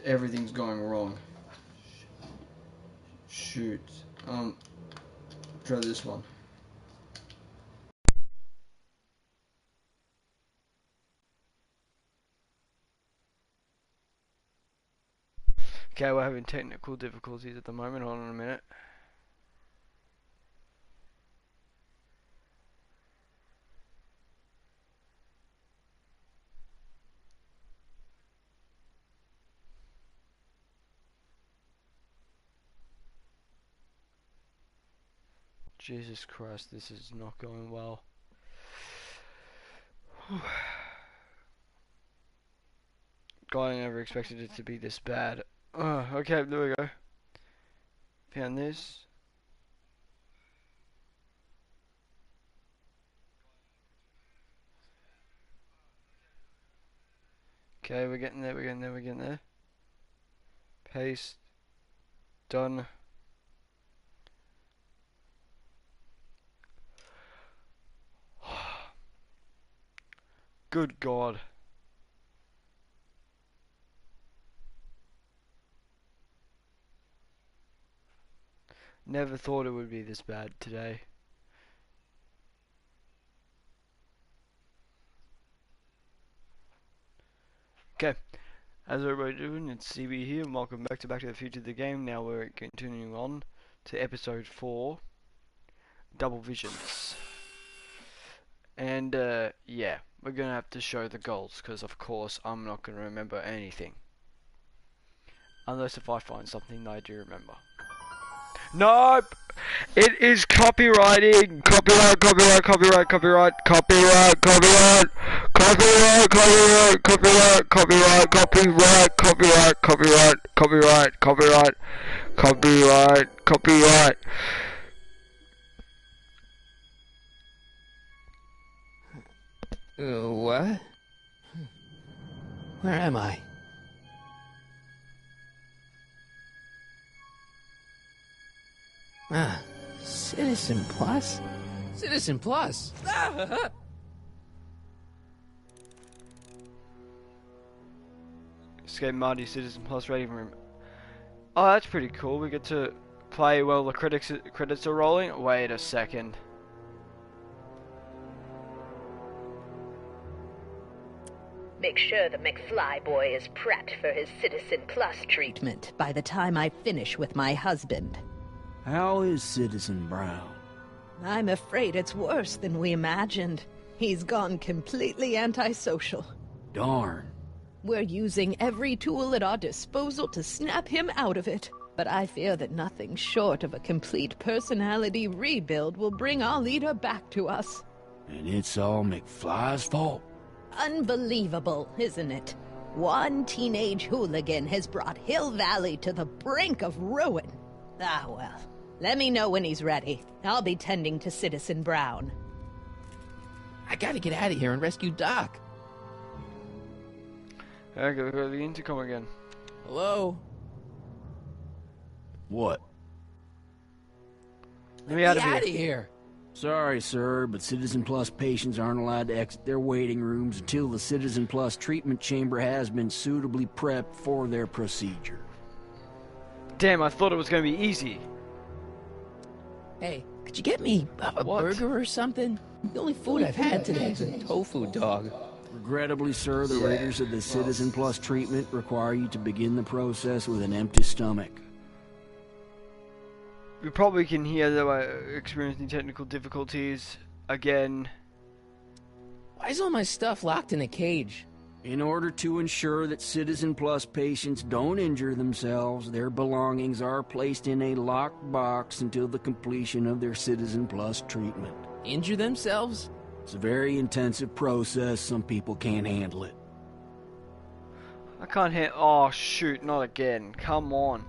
Everything's going wrong. Shoot. Try this one. Okay, we're having technical difficulties at the moment. Hold on a minute. Jesus Christ, this is not going well. God, I never expected it to be this bad. Okay, there we go. Found this. Okay, we're getting there, we're getting there, we're getting there. Paste. Done. Good God. Never thought it would be this bad today. Okay, as everybody doing, it's CB here, and welcome back to the Future the game. Now we're continuing on to episode 4, Double Visions. And, yeah, we're gonna have to show the goals, because of course I'm not gonna remember anything. Unless if I find something that I do remember. Nope! It is copywriting! Copyright, copyright, copyright, copyright, copyright, copyright, copyright, copyright, copyright, copyright, copyright, copyright, copyright, copyright, copyright, copyright, copyright. What? Where am I? Ah, Citizen Plus? Citizen Plus! Escape Marty Citizen Plus rating room. Oh, that's pretty cool. We get to play while the credits are rolling. Wait a second. Make sure the McFly boy is prepped for his Citizen Plus treatment by the time I finish with my husband. How is Citizen Brown? I'm afraid it's worse than we imagined. He's gone completely antisocial. Darn. We're using every tool at our disposal to snap him out of it. But I fear that nothing short of a complete personality rebuild will bring our leader back to us. And it's all McFly's fault? Unbelievable, isn't it? One teenage hooligan has brought Hill Valley to the brink of ruin. Ah, well. Let me know when he's ready. I'll be tending to Citizen Brown. I gotta get out of here and rescue Doc. I gotta go to the intercom again. Hello? What? Let me out of here. Sorry, sir, but Citizen Plus patients aren't allowed to exit their waiting rooms until the Citizen Plus treatment chamber has been suitably prepped for their procedure. Damn, I thought it was gonna be easy. Hey, could you get me a burger or something? The only food I've had today is a tofu dog. Regrettably, sir, the raiders of the Citizen Plus treatment require you to begin the process with an empty stomach. We probably can hear that we're experiencing technical difficulties again. Why is all my stuff locked in a cage? In order to ensure that Citizen Plus patients don't injure themselves, their belongings are placed in a locked box until the completion of their Citizen Plus treatment. Injure themselves? It's a very intensive process. Some people can't handle it. I can't hear. Oh, shoot, not again. Come on.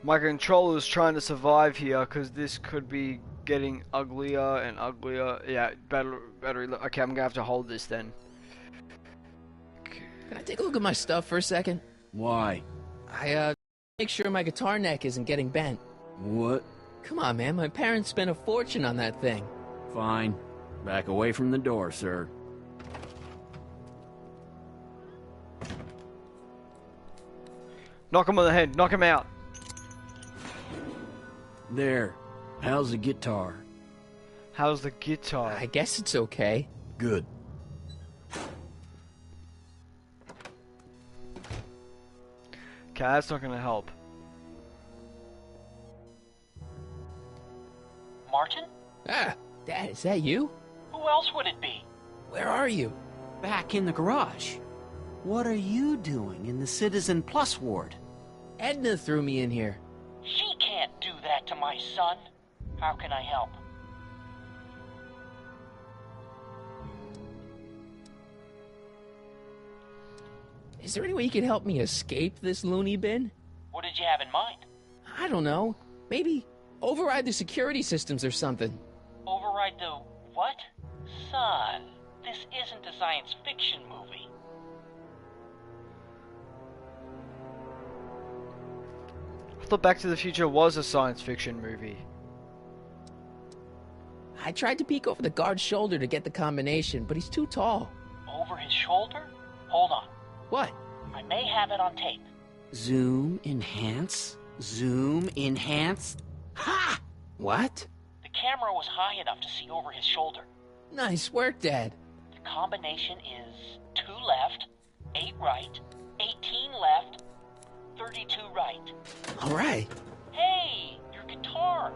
My controller's trying to survive here because this could be getting uglier and uglier. Yeah, battery. Okay, I'm gonna have to hold this then. Can I take a look at my stuff for a second? Why? Make sure my guitar neck isn't getting bent. What? Come on, man, my parents spent a fortune on that thing. Fine. Back away from the door, sir. Knock him on the head. Knock him out. There. How's the guitar? How's the guitar? I guess it's okay. Good. Okay, that's not gonna help. Martin? Ah, Dad, is that you? Who else would it be? Where are you? Back in the garage. What are you doing in the Citizen Plus ward? Edna threw me in here. She can't do that to my son. How can I help? Is there any way you could help me escape this loony bin? What did you have in mind? I don't know. Maybe override the security systems or something. Override the what? Son, this isn't a science fiction movie. I thought Back to the Future was a science fiction movie. I tried to peek over the guard's shoulder to get the combination, but he's too tall. Over his shoulder? Hold on. What? I may have it on tape. Zoom, enhance, zoom, enhance. Ha! What? The camera was high enough to see over his shoulder. Nice work, Dad. The combination is 2 left, 8 right, 18 left, 32 right. All right. Hey, your guitar!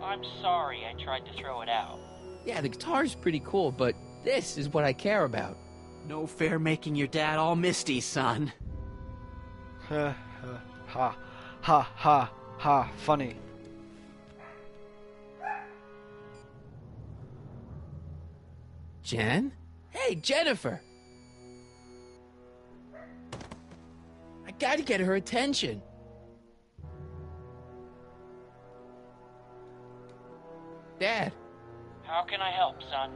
I'm sorry I tried to throw it out. Yeah, the guitar's pretty cool, but this is what I care about. No fair making your dad all misty, son. Ha ha ha ha ha. Funny. Jen? Hey, Jennifer! I gotta get her attention. Dad, How can I help, son?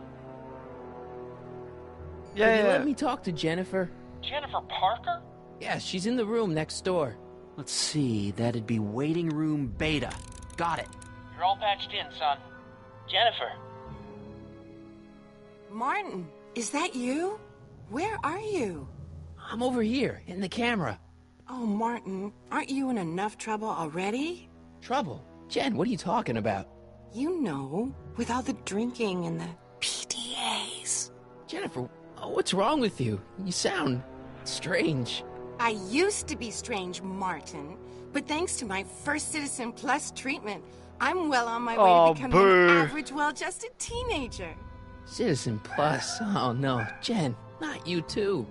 can you Yeah. let me talk to Jennifer? Jennifer Parker? Yeah, she's in the room next door. Let's see, that'd be waiting room beta. Got it. You're all patched in, son. Jennifer. Martin, is that you? Where are you? I'm over here, in the camera. Oh, Martin, aren't you in enough trouble already? Trouble? Jen, what are you talking about? You know, with all the drinking and the PDAs. Jennifer, what's wrong with you? You sound strange. I used to be strange, Martin, but thanks to my first Citizen Plus treatment, I'm well on my way Oh, to becoming boo. an average, well-adjusted teenager. Citizen Plus? Oh no, Jen, not you too.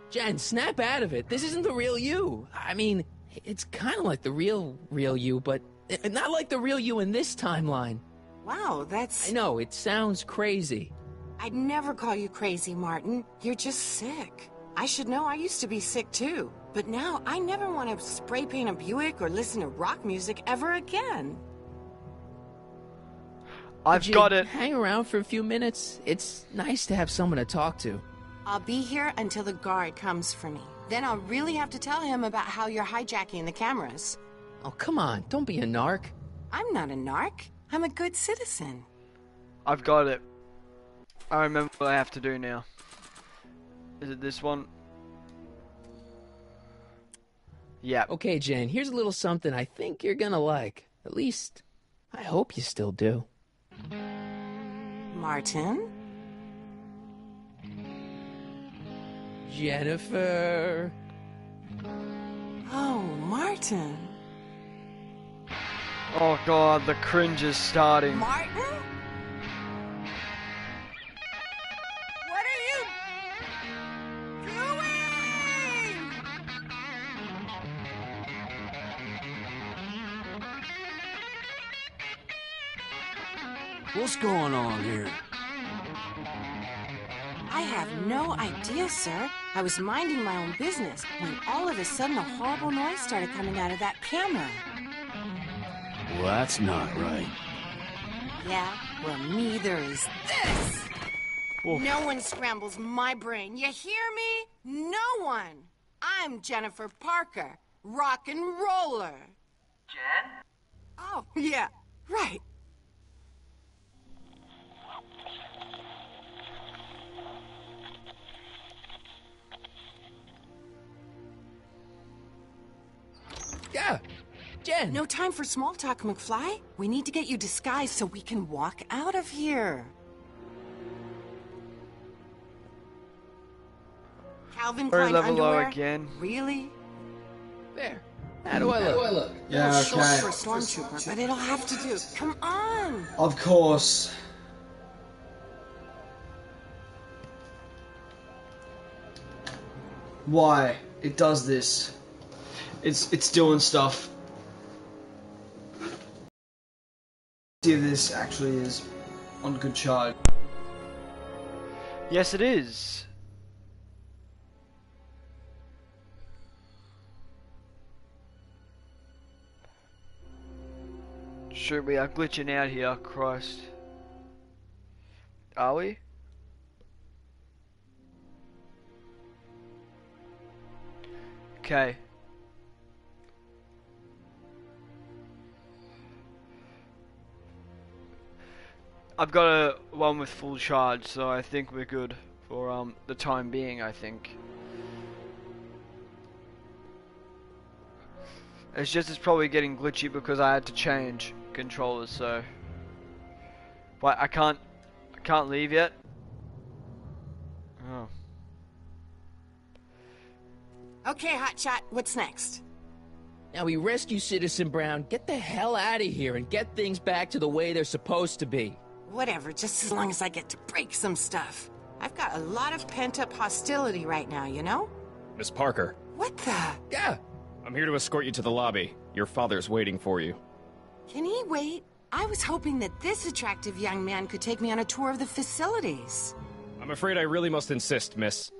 Jen, snap out of it. This isn't the real you. I mean, it's kind of like the real you, but not like the real you in this timeline. Wow, that's... I know, it sounds crazy. I'd never call you crazy, Martin. You're just sick. I should know I used to be sick too. But now I never want to spray paint a Buick or listen to rock music ever again. I've Could you got it. hang around for a few minutes? It's nice to have someone to talk to. I'll be here until the guard comes for me. Then I'll really have to tell him about how you're hijacking the cameras. Oh, come on, don't be a narc. I'm not a narc. I'm a good citizen. I've got it. I remember what I have to do now. Is it this one? Yeah. Okay, Jen, here's a little something I think you're gonna like. At least, I hope you still do. Martin? Jennifer. Oh, Martin. Oh god, the cringe is starting. Martin? What are you doing? What's going on here? I have no idea, sir. I was minding my own business when all of a sudden a horrible noise started coming out of that camera. Well, that's not right. Yeah, well, neither is this. Oof. No one scrambles my brain. You hear me? No one. I'm Jennifer Parker, rock and roller. Jen? Oh, yeah, right. Yeah, Jen. No time for small talk, McFly. We need to get you disguised so we can walk out of here. Calvin Or Klein level low underwear? again. Really? There. How do I look? Yeah, Short okay. for a stormtrooper, but it'll have to do. Come on! Of course. Why? It does this. It's doing stuff. See if this actually is on good charge. Yes, it is. Sure, we are glitching out here, Christ. Are we? Okay. I've got a one with full charge, so I think we're good for the time being, I think. It's just it's probably getting glitchy because I had to change controllers, so but I can't leave yet. Oh. Okay, Hotshot, what's next? Now we rescue Citizen Brown, get the hell out of here, and get things back to the way they're supposed to be. Whatever, just as long as I get to break some stuff. I've got a lot of pent-up hostility right now, you know? Miss Parker, What the? Yeah. I'm here to escort you to the lobby. Your father's waiting for you. Can he wait? I was hoping that this attractive young man could take me on a tour of the facilities. I'm afraid I really must insist, miss.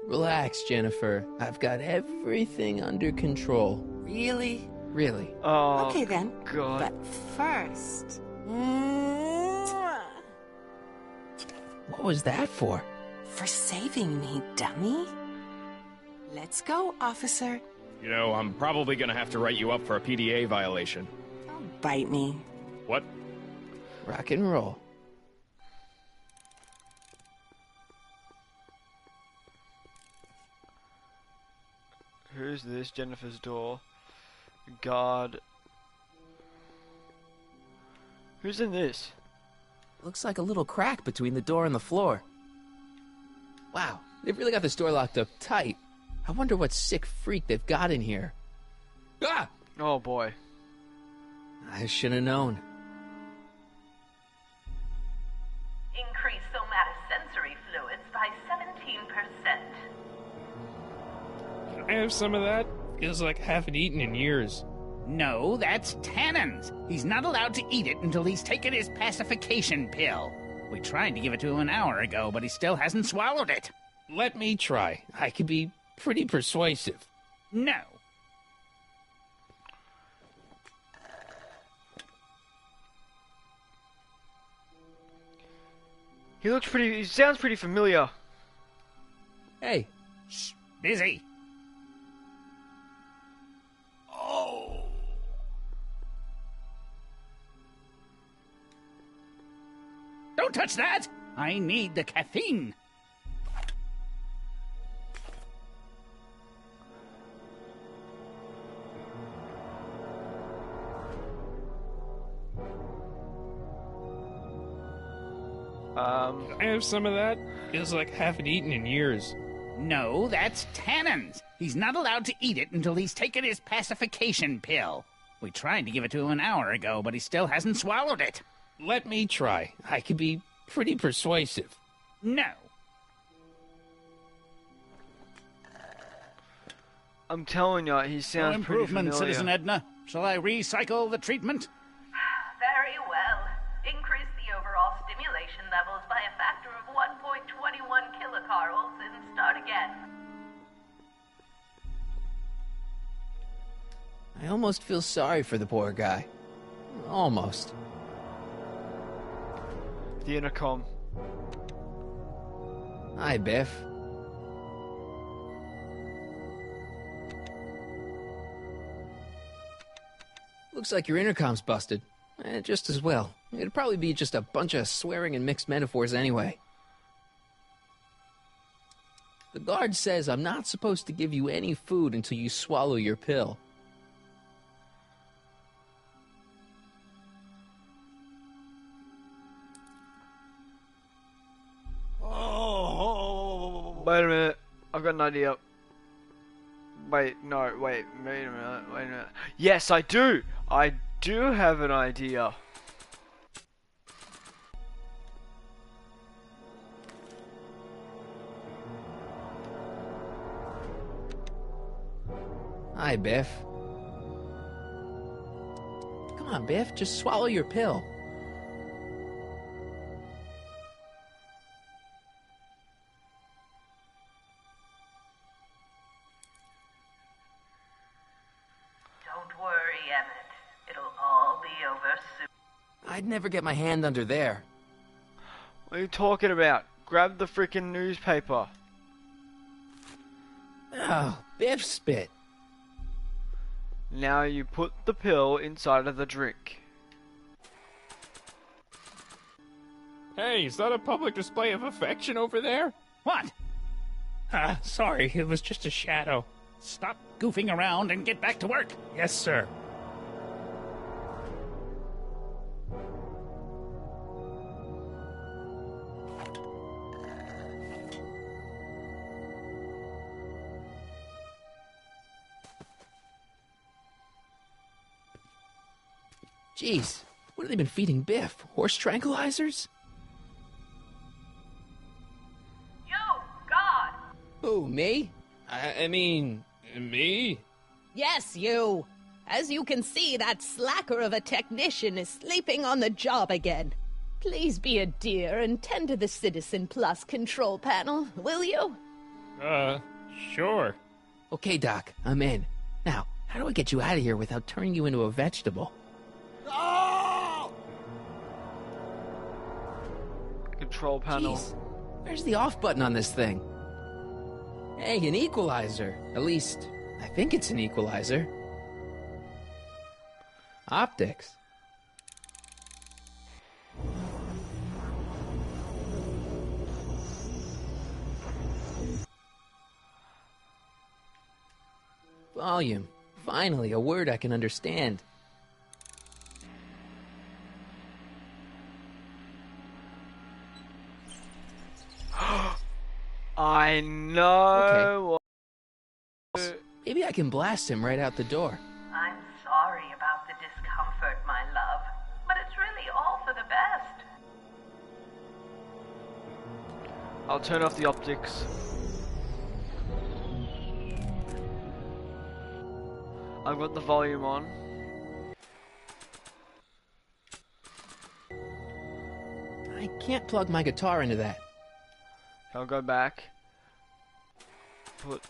Relax, Jennifer. I've got everything under control. Really? Really. Oh. Okay then. God. But first... What was that for? For saving me, dummy. Let's go, officer. You know, I'm probably gonna have to write you up for a PDA violation. Don't bite me. What? Rock and roll. Who's this? Jennifer's door. God. Who's in this? Looks like a little crack between the door and the floor. Wow, they've really got this door locked up tight. I wonder what sick freak they've got in here. Ah! Oh boy. I should have known. Increase somatosensory fluids by 17%. Can I have some of that? Feels like I haven't eaten in years. No, that's tannins. He's not allowed to eat it until he's taken his pacification pill. We tried to give it to him an hour ago, but he still hasn't swallowed it. Let me try. I could be pretty persuasive. No. He sounds pretty familiar. Hey. Shh, busy. Oh. Don't touch that! I need the caffeine. Can I have some of that? Feels like I haven't eaten in years. No, that's tannins. He's not allowed to eat it until he's taken his pacification pill. We tried to give it to him an hour ago, but he still hasn't swallowed it. Let me try. I could be pretty persuasive. No. I'm telling you, he No sounds pretty improvement, familiar. Citizen Edna. Shall I recycle the treatment? Very well. Increase the overall stimulation levels by a factor of 1.21 kilocarls and start again. I almost feel sorry for the poor guy. Almost. The intercom. Hi, Biff. Looks like your intercom's busted. Just as well. It'd probably be just a bunch of swearing and mixed metaphors anyway. The guard says I'm not supposed to give you any food until you swallow your pill. Wait a minute. I've got an idea. Wait, no, wait a minute. Yes, I do. I do have an idea. Hi, Biff. Come on, Biff, just swallow your pill. Don't worry, Emmett. It'll all be over soon. I'd never get my hand under there. What are you talking about? Grab the freaking newspaper. Oh, Biff spit. Now you put the pill inside of the drink. Hey, is that a public display of affection over there? What? Sorry, it was just a shadow. Stop goofing around and get back to work. Yes, sir. Jeez, what have they been feeding Biff? Horse tranquilizers? You, God! Who, me? I mean, Me? Yes, you. As you can see, that slacker of a technician is sleeping on the job again. Please be a dear and tend to the Citizen Plus control panel, will you? Sure. Okay, Doc, I'm in. Now, how do I get you out of here without turning you into a vegetable? Control panel. Jeez, where's the off button on this thing? Hey, an equalizer. At least, I think it's an equalizer. Optics. Volume. Finally, a word I can understand. I know. Okay. Maybe I can blast him right out the door. I'm sorry about the discomfort, my love, but it's really all for the best. I'll turn off the optics. I've got the volume on. I can't plug my guitar into that. I'll go back. Put...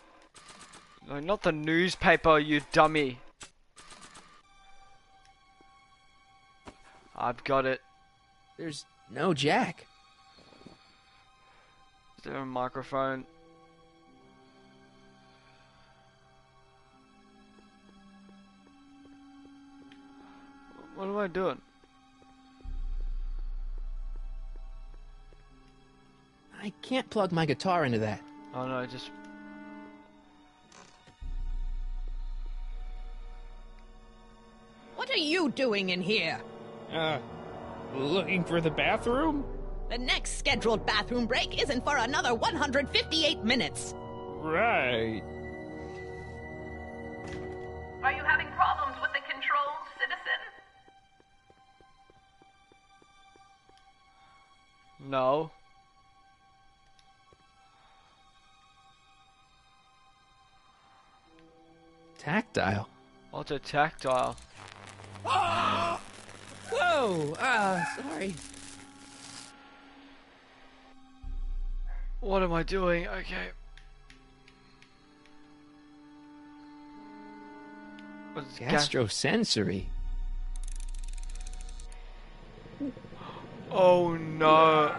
No, not the newspaper, you dummy. I've got it. There's no jack. Is there a microphone? What am I doing? I can't plug my guitar into that. Oh no, just... What are you doing in here? Looking for the bathroom? The next scheduled bathroom break isn't for another 158 minutes. Right. Are you having problems with the controls, citizen? No. Tactile. What's a tactile? Whoa! Sorry. What am I doing? Okay. What's Gastrosensory. Oh no.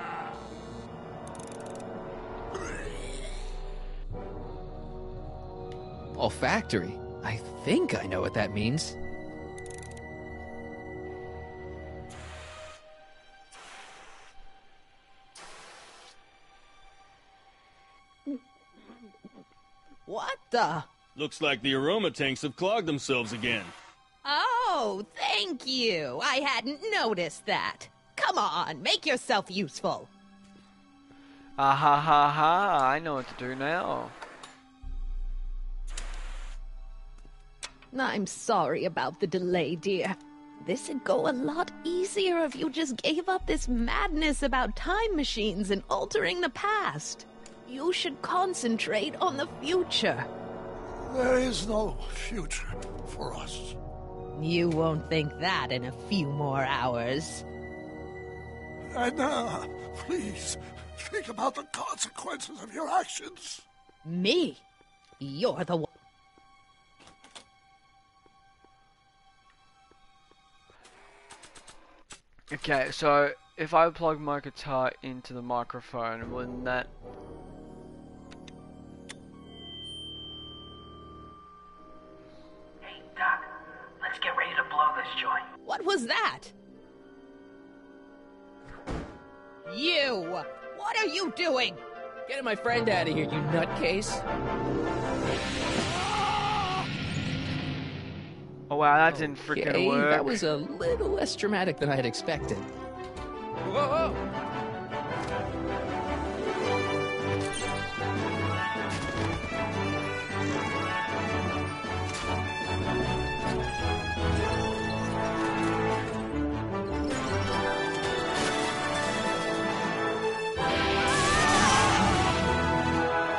Olfactory. I think I know what that means. What the? Looks like the aroma tanks have clogged themselves again. Oh, thank you. I hadn't noticed that. Come on, make yourself useful. Ah ha ha ha, I know what to do now. I'm sorry about the delay, dear. This'd go a lot easier if you just gave up this madness about time machines and altering the past. You should concentrate on the future. There is no future for us. You won't think that in a few more hours. Edna, please, think about the consequences of your actions. Me? You're the one. Okay, so if I plug my guitar into the microphone, wouldn't that... Hey, Doc, let's get ready to blow this joint. What was that? You! What are you doing? Getting my friend out of here, you nutcase. Oh wow, that didn't freaking Okay, work. that was a little less dramatic than I had expected. Whoa, whoa.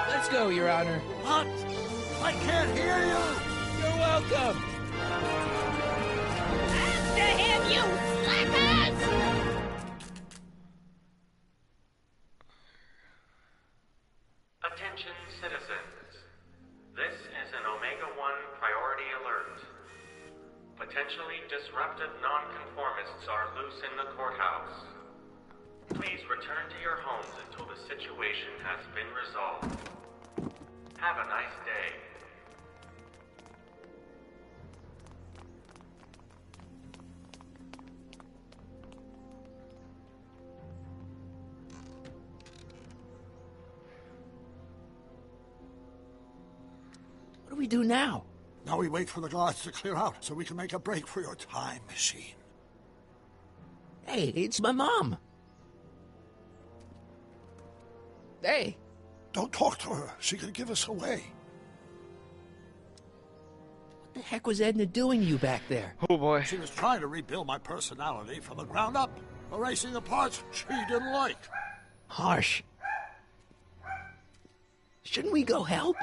Let's go, Your Honor. What? I can't hear you! You're welcome! After him, you slackers! Attention citizens. This is an Omega-1 priority alert. Potentially disruptive nonconformists are loose in the courthouse. Please return to your homes until the situation has been resolved. Have a nice day. What do we do now? Now we wait for the guards to clear out so we can make a break for your time machine. Hey, it's my mom. Hey. Don't talk to her. She could give us away. What the heck was Edna doing to you back there? Oh boy. She was trying to rebuild my personality from the ground up, erasing the parts she didn't like. Harsh. Shouldn't we go help?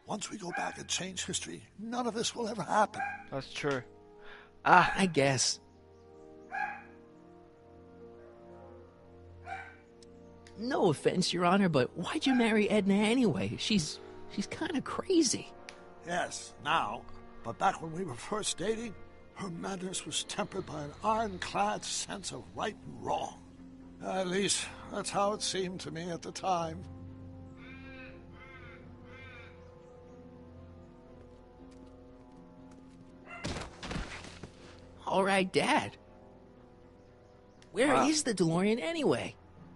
Once we go back and change history, none of this will ever happen. That's true. I guess. No offense, Your Honor, but why'd you marry Edna anyway? She's kind of crazy. Yes, now. But back when we were first dating, her madness was tempered by an ironclad sense of right and wrong. At least, that's how it seemed to me at the time. All right, Dad. Where is the DeLorean anyway?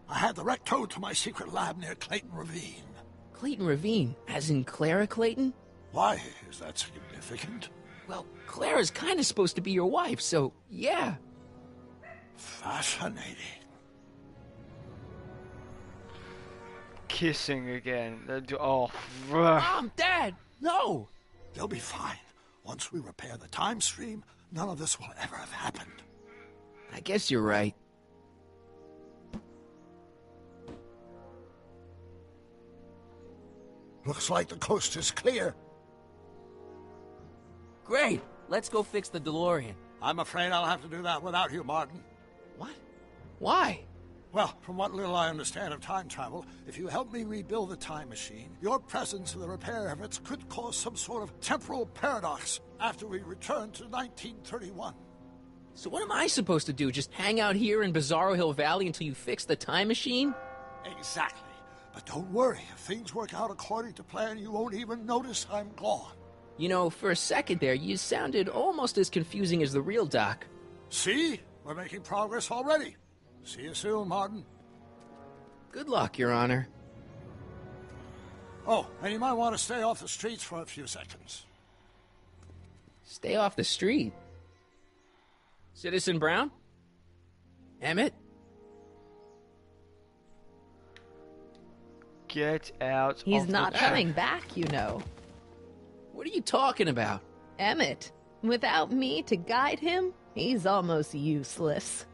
I had the wreck towed to my secret lab near Clayton Ravine. Clayton Ravine, as in Clara Clayton? Why is that significant? Well, Clara's kind of supposed to be your wife, so yeah. Fascinating. Kissing again. Oh, Mom, Dad, no! They'll be fine. Once we repair the time stream, none of this will ever have happened. I guess you're right. Looks like the coast is clear. Great! Let's go fix the DeLorean. I'm afraid I'll have to do that without you, Martin. What? Why? Well, from what little I understand of time travel, if you help me rebuild the time machine, your presence in the repair efforts could cause some sort of temporal paradox after we return to 1931. So what am I supposed to do? Just hang out here in Bizarro Hill Valley until you fix the time machine? Exactly. But don't worry, if things work out according to plan, you won't even notice I'm gone. You know, for a second there, you sounded almost as confusing as the real Doc. See? We're making progress already. See you soon, Martin. Good luck, Your Honor. Oh, and you might want to stay off the streets for a few seconds. Stay off the street? Citizen Brown? Emmett? Get out He's of not the coming back, you know. What are you talking about? Emmett, without me to guide him, he's almost useless.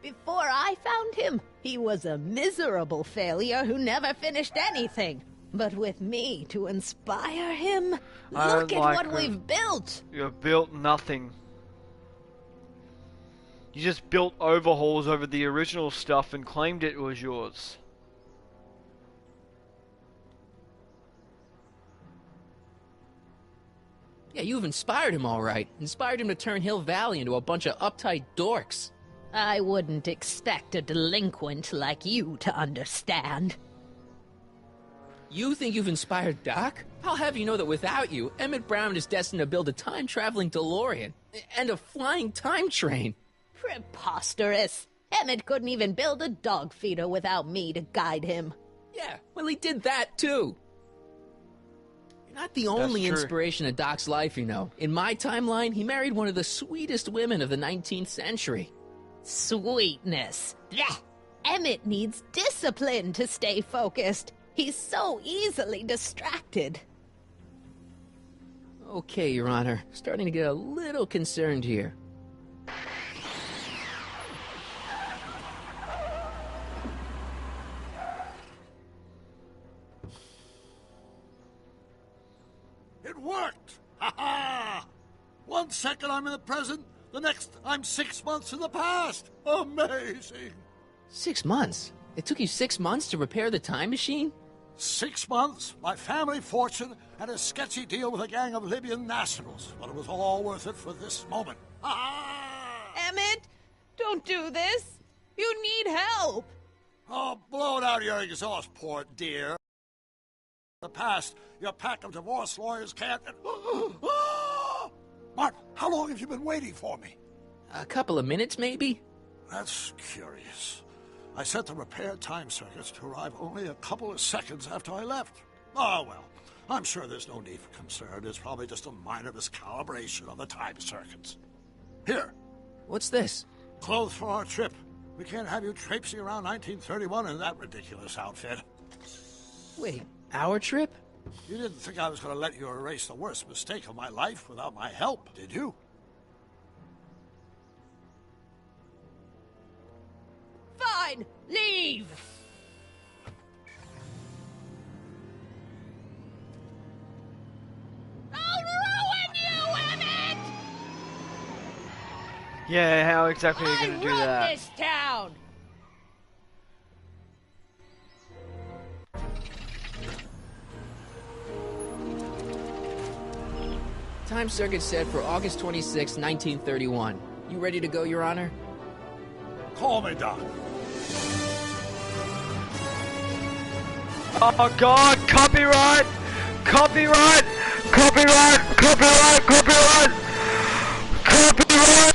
Before I found him, he was a miserable failure who never finished anything. But with me to inspire him, look at what we've built. You've built nothing. You just built overhauls over the original stuff and claimed it was yours. Yeah, you've inspired him all right. Inspired him to turn Hill Valley into a bunch of uptight dorks. I wouldn't expect a delinquent like you to understand. You think you've inspired Doc? I'll have you know that without you, Emmett Brown is destined to build a time-traveling DeLorean and a flying time train. Preposterous. Emmett couldn't even build a dog feeder without me to guide him. Yeah, well, he did that, too. You're not the only inspiration of Doc's life, you know. In my timeline, he married one of the sweetest women of the 19th century. Sweetness. Blech. Emmett needs discipline to stay focused. He's so easily distracted. Okay, Your Honor. Starting to get a little concerned here. It worked! Ha ha! 1 second I'm in the present, the next I'm 6 months in the past. Amazing! 6 months? It took you 6 months to repair the time machine? 6 months, my family fortune, and a sketchy deal with a gang of Libyan nationals. But it was all worth it for this moment. Emmett, don't do this. You need help. Oh, blow it out of your exhaust port, dear. The past, your pack of divorce lawyers can't... Martin, how long have you been waiting for me? A couple of minutes, maybe? That's curious. I set the repair time circuits to arrive only a couple of seconds after I left. Oh, well, I'm sure there's no need for concern. It's probably just a minor miscalibration of the time circuits. Here. What's this? Clothes for our trip. We can't have you traipsing around 1931 in that ridiculous outfit. Wait, our trip? You didn't think I was going to let you erase the worst mistake of my life without my help, did you? Fine, leave. I'll ruin you, Emmett! Yeah, how exactly are you going to do that? I run this town! Time circuit set for August 26, 1931. You ready to go, Your Honor? Call me, Doc. Oh God! Copyright! Copyright! Copyright! Copyright! Copyright! Copyright!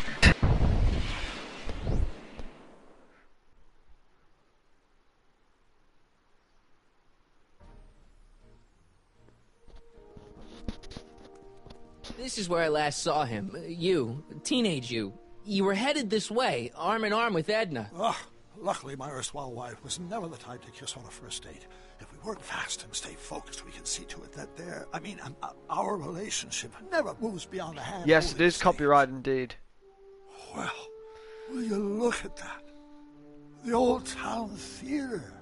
This is where I last saw him. You, teenage you. You were headed this way, arm in arm with Edna. Luckily, my erstwhile wife was never the type to kiss on a first date. If we work fast and stay focused, we can see to it that our relationship never moves beyond the hand. Yes, it is copyright indeed. Well, will you look at that? The Old Town Theater.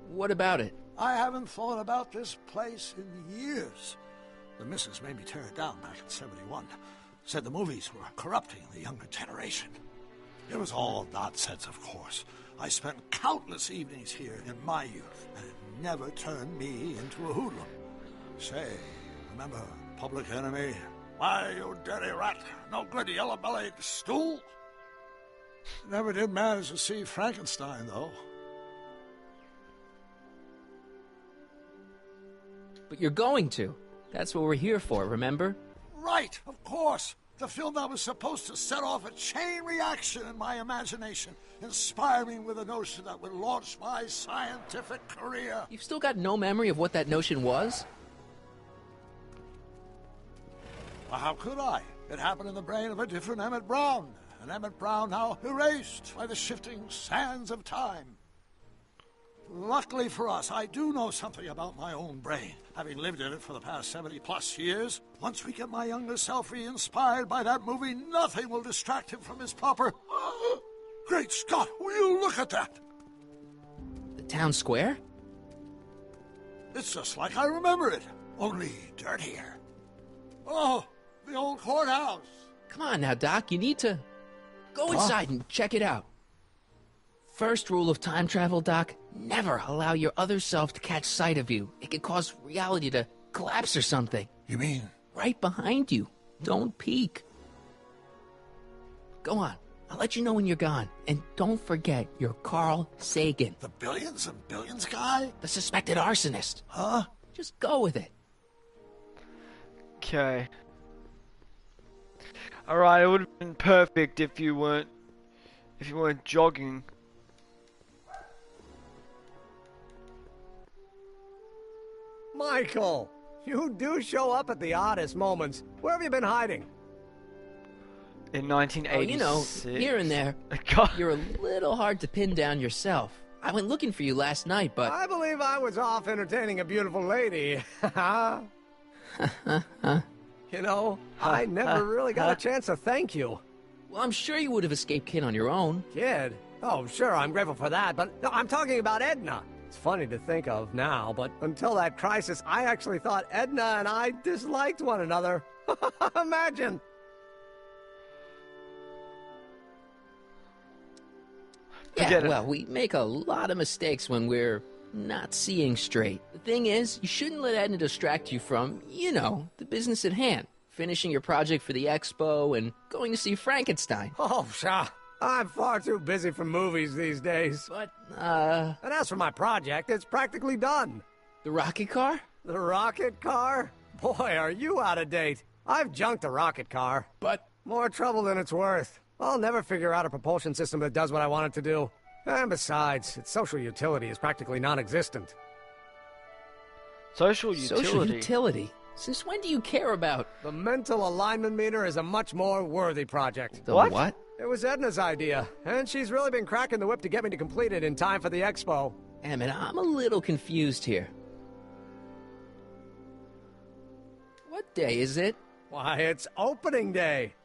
What about it? I haven't thought about this place in years. The missus made me tear it down back in '71. Said the movies were corrupting the younger generation. It was all nonsense, of course. I spent countless evenings here in my youth, and it never turned me into a hoodlum. Say, remember Public Enemy? Why, you dirty rat, no good yellow-bellied stool? Never did manage to see Frankenstein, though. But you're going to. That's what we're here for, remember? Right, of course. The film that was supposed to set off a chain reaction in my imagination, inspire me with a notion that would launch my scientific career. You've still got no memory of what that notion was? Well, how could I? It happened in the brain of a different Emmett Brown. and Emmett Brown now erased by the shifting sands of time. Luckily for us, I do know something about my own brain, having lived in it for the past 70-plus years. Once we get my younger self re-inspired by that movie, nothing will distract him from his proper... Great Scott, will you look at that? The town square? It's just like I remember it, only dirtier. Oh, the old courthouse. Come on now, Doc, you need to go inside and check it out. First rule of time travel, Doc, never allow your other self to catch sight of you. It could cause reality to collapse or something. You mean? Right behind you. Don't peek. Go on. I'll let you know when you're gone. And don't forget, you're Carl Sagan. The billions and billions guy? The suspected arsonist. Huh? Just go with it. Okay. Alright, it would have been perfect if you weren't jogging. Michael, you do show up at the oddest moments. Where have you been hiding? In 1986. Oh, you know, here and there. You're a little hard to pin down yourself. I went looking for you last night, but... I believe I was off entertaining a beautiful lady. You know, I never really got a chance to thank you. Well, I'm sure you would have escaped Kid on your own. Kid? Oh, sure, I'm grateful for that, but no, I'm talking about Edna. It's funny to think of now, but until that crisis, I actually thought Edna and I disliked one another. Imagine! Yeah, well, we make a lot of mistakes when we're not seeing straight. The thing is, you shouldn't let Edna distract you from, you know, the business at hand. Finishing your project for the expo and going to see Frankenstein. Oh, pshaw. I'm far too busy for movies these days. But, And as for my project, it's practically done. The rocket car? The rocket car? Boy, are you out of date. I've junked the rocket car. But... more trouble than it's worth. I'll never figure out a propulsion system that does what I want it to do. And besides, its social utility is practically non-existent. Social utility? Social utility? Since when do you care about... The mental alignment meter is a much more worthy project. The what? It was Edna's idea, and she's really been cracking the whip to get me to complete it in time for the expo. Emmett, I'm a little confused here. What day is it? Why, it's opening day.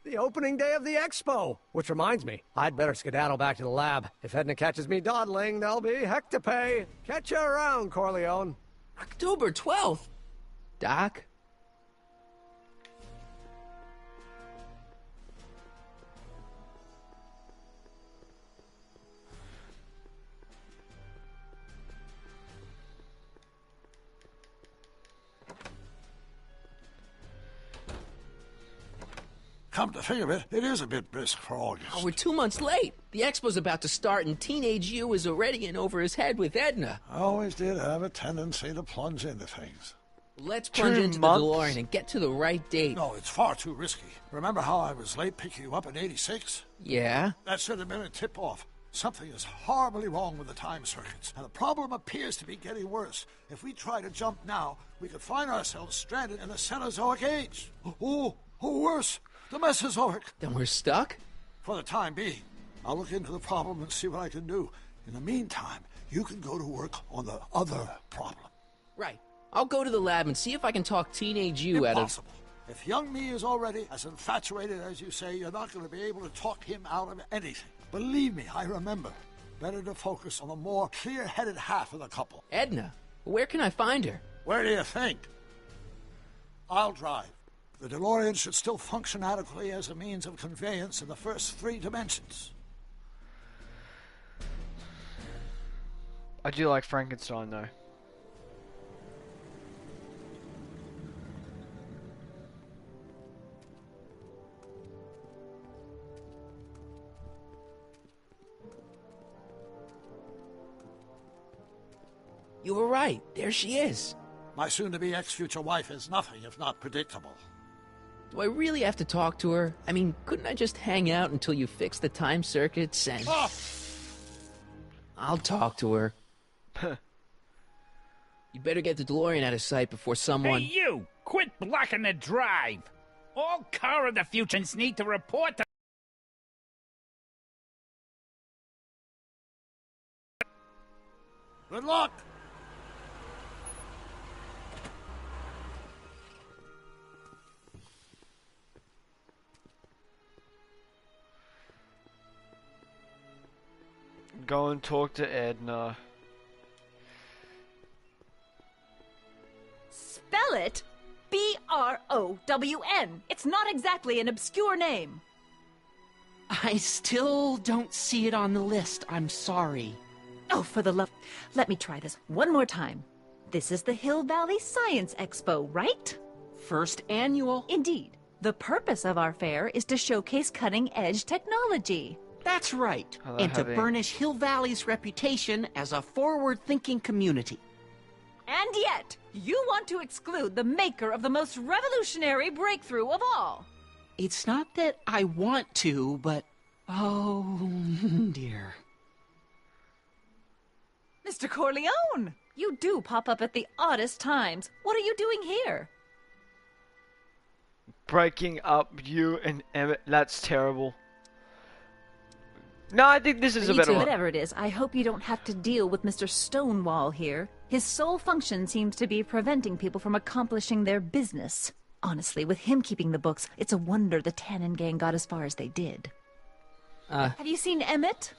The opening day of the expo. Which reminds me, I'd better skedaddle back to the lab. If Edna catches me dawdling, there'll be heck to pay. Catch you around, Corleone. October 12th? Doc? Come to think of it, it is a bit brisk for August. Oh, we're 2 months late. The expo's about to start, and Teenage You is already in over his head with Edna. I always did have a tendency to plunge into things. Let's plunge into the DeLorean and get to the right date. No, it's far too risky. Remember how I was late picking you up in '86? Yeah? That should have been a tip-off. Something is horribly wrong with the time circuits, and the problem appears to be getting worse. If we try to jump now, we could find ourselves stranded in the Cenozoic age. Or worse, the Mesozoic. Then we're stuck? For the time being. I'll look into the problem and see what I can do. In the meantime, you can go to work on the other problem. Right. I'll go to the lab and see if I can talk Teenage You out of... Impossible. If young me is already as infatuated as you say, you're not going to be able to talk him out of anything. Believe me, I remember. Better to focus on the more clear-headed half of the couple. Edna? Where can I find her? Where do you think? I'll drive. The DeLorean should still function adequately as a means of conveyance in the first 3 dimensions. I do like Frankenstein, though. You were right. There she is. My soon-to-be ex-future wife is nothing if not predictable. Do I really have to talk to her? I mean, couldn't I just hang out until you fix the time circuits and... Oh! I'll talk to her. You better get the DeLorean out of sight before someone... Hey, you! Quit blocking the drive! All car of the future need to report to Good luck! Go and talk to Edna. Spell it B-R-O-W-N. It's not exactly an obscure name. I still don't see it on the list. I'm sorry. Oh, for the love... Let me try this one more time. This is the Hill Valley Science Expo, right? First annual. Indeed. The purpose of our fair is to showcase cutting-edge technology. That's right. And to burnish Hill Valley's reputation as a forward-thinking community. And yet, you want to exclude the maker of the most revolutionary breakthrough of all. It's not that I want to, but... oh, dear. Mr. Corleone! You do pop up at the oddest times. What are you doing here? Breaking up you and Emmett. That's terrible. No, I think this is a better one. Whatever it is, I hope you don't have to deal with Mr. Stonewall here. His sole function seems to be preventing people from accomplishing their business. Honestly, with him keeping the books, it's a wonder the Tannen gang got as far as they did. Have you seen Emmett?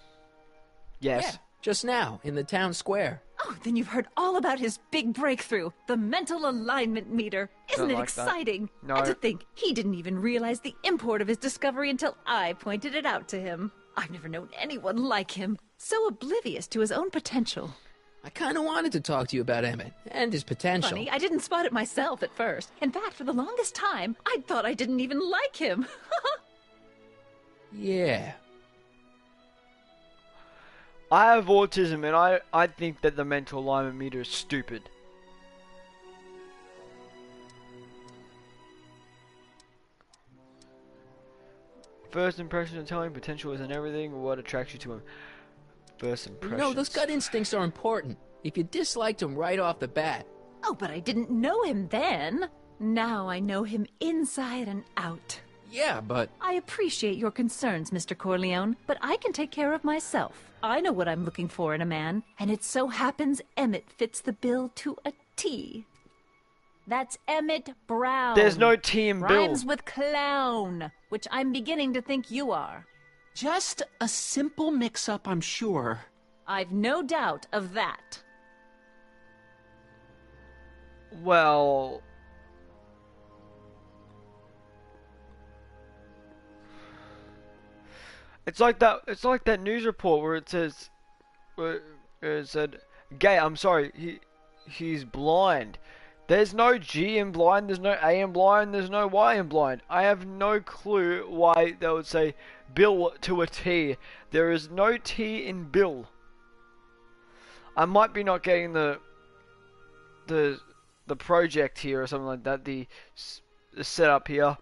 Yes. Yeah, just now, in the town square. Oh, then you've heard all about his big breakthrough, the mental alignment meter. Isn't it exciting? No. And to think, he didn't even realize the import of his discovery until I pointed it out to him. I've never known anyone like him. So oblivious to his own potential. I kind of wanted to talk to you about Emmett and his potential. Funny, I didn't spot it myself at first. In fact, for the longest time, I thought I didn't even like him. Yeah. I have autism, and I think that the mental alignment meter is stupid. First impression of telling potential isn't everything. What attracts you to him? First impressions. No, those gut instincts are important. If you disliked him right off the bat. Oh, but I didn't know him then. Now I know him inside and out. Yeah, but... I appreciate your concerns, Mr. Corleone, but I can take care of myself. I know what I'm looking for in a man, and it so happens Emmett fits the bill to a T. That's Emmett Brown. There's no T in Bill. Rhymes with clown, which I'm beginning to think you are. Just a simple mix-up, I'm sure. I've no doubt of that. Well... It's like that news report where it says, where it said, "Gay, I'm sorry, he's blind." There's no G in blind, there's no A in blind, there's no Y in blind. I have no clue why they would say Bill to a T. There is no T in Bill. I might be not getting the project here or something like that, the setup here,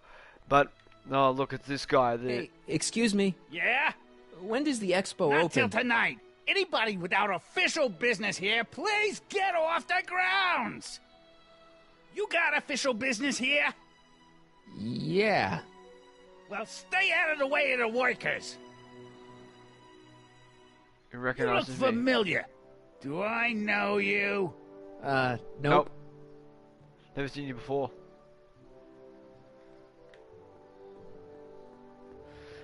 but no, look at this guy. Hey, excuse me. Yeah? When does the expo Not open? till tonight. Anybody without official business here, please get off the grounds! You got official business here? Yeah. Well, stay out of the way of the workers. You You recognize look me? familiar. Do I know you? Nope. Never seen you before.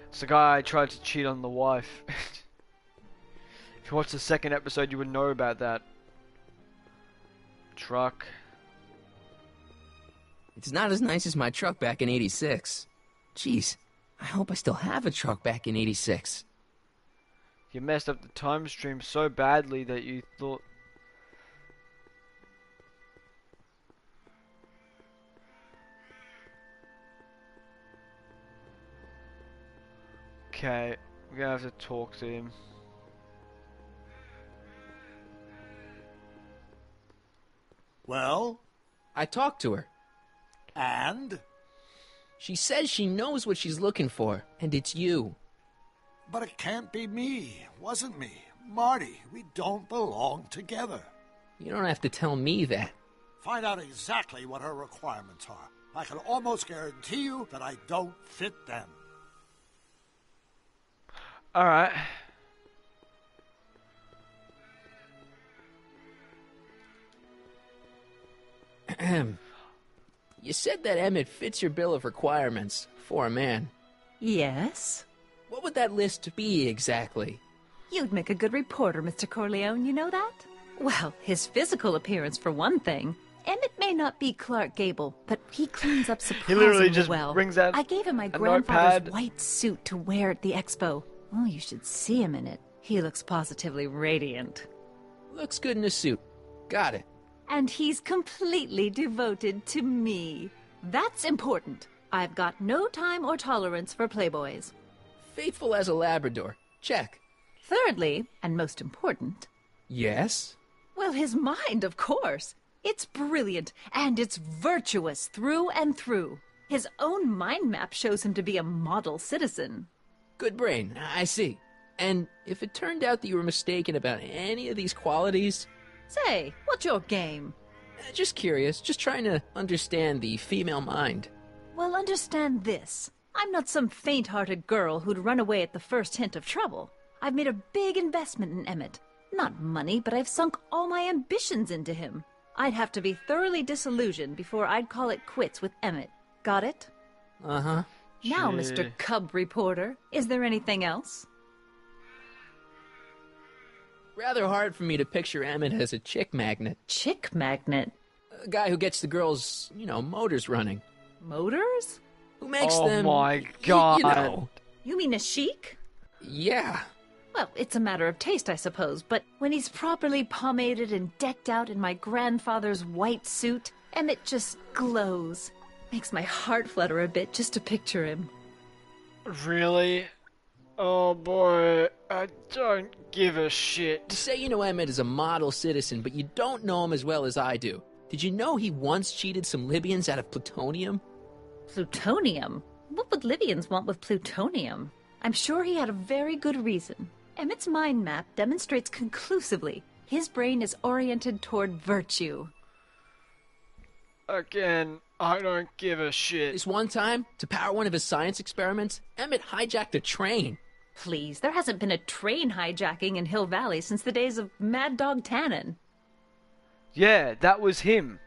It's the guy I tried to cheat on the wife. If you watched the second episode, you would know about that. Truck. It's not as nice as my truck back in '86. Jeez, I hope I still have a truck back in '86. You messed up the time stream so badly that you thought... Okay, we're gonna have to talk to him. Well? I talked to her. And? She says she knows what she's looking for, and it's you. But it can't be me. Wasn't me. Marty, we don't belong together. You don't have to tell me that. Find out exactly what her requirements are. I can almost guarantee you that I don't fit them. Alright. Ahem. You said that Emmett fits your bill of requirements for a man. Yes? What would that list be exactly? You'd make a good reporter, Mr. Corleone, you know that? Well, his physical appearance for one thing. Emmett may not be Clark Gable, but he cleans up surprisingly well. He literally just brings out I gave him my a grandfather's notepad. white suit to wear at the expo. Oh, you should see him in it. He looks positively radiant. Looks good in a suit. Got it. And he's completely devoted to me. That's important. I've got no time or tolerance for playboys. Faithful as a Labrador. Check. Thirdly, and most important... Yes? Well, his mind, of course. It's brilliant, and it's virtuous through and through. His own mind map shows him to be a model citizen. Good brain, I see. And if it turned out that you were mistaken about any of these qualities... Say, what's your game? Just curious, just trying to understand the female mind. Well, understand this. I'm not some faint-hearted girl who'd run away at the first hint of trouble. I've made a big investment in Emmett. Not money, but I've sunk all my ambitions into him. I'd have to be thoroughly disillusioned before I'd call it quits with Emmett. Got it? Uh-huh. Now, Mr. Cub Reporter, is there anything else? Rather hard for me to picture Emmett as a chick magnet. Chick magnet? A guy who gets the girls, motors running. Motors? Who makes Oh them... my god. You know. You mean a chic? Yeah. Well, it's a matter of taste, I suppose, but when he's properly pomaded and decked out in my grandfather's white suit, Emmett just glows. Makes my heart flutter a bit just to picture him. Really? Oh boy, I don't give a shit. You say you know Emmett is a model citizen, but you don't know him as well as I do. Did you know he once cheated some Libyans out of plutonium? Plutonium? What would Libyans want with plutonium? I'm sure he had a very good reason. Emmett's mind map demonstrates conclusively his brain is oriented toward virtue. Again, I don't give a shit. This one time, to power one of his science experiments, Emmett hijacked a train. Please, there hasn't been a train hijacking in Hill Valley since the days of Mad Dog Tannen. Yeah, that was him.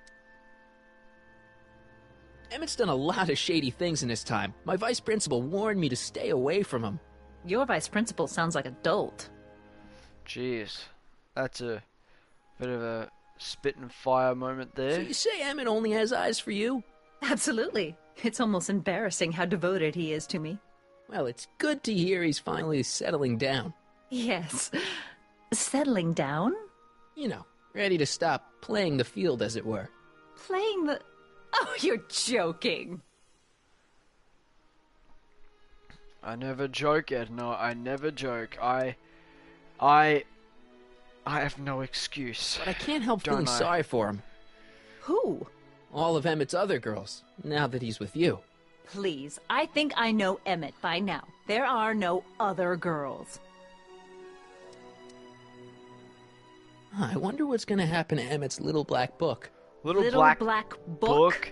Emmett's done a lot of shady things in his time. My vice principal warned me to stay away from him. Your vice principal sounds like a dolt. Jeez, that's a bit of a spit and fire moment there. So you say Emmett only has eyes for you? Absolutely. It's almost embarrassing how devoted he is to me. Well, it's good to hear he's finally settling down. Yes. Settling down? You know, ready to stop playing the field, as it were. Playing the... Oh, you're joking. I never joke, Edna. I never joke. I have no excuse. But I can't help feeling sorry for him. Who? All of Emmett's other girls, now that he's with you. Please, I think I know Emmett by now. There are no other girls. I wonder what's going to happen to Emmett's little black book. Little black book?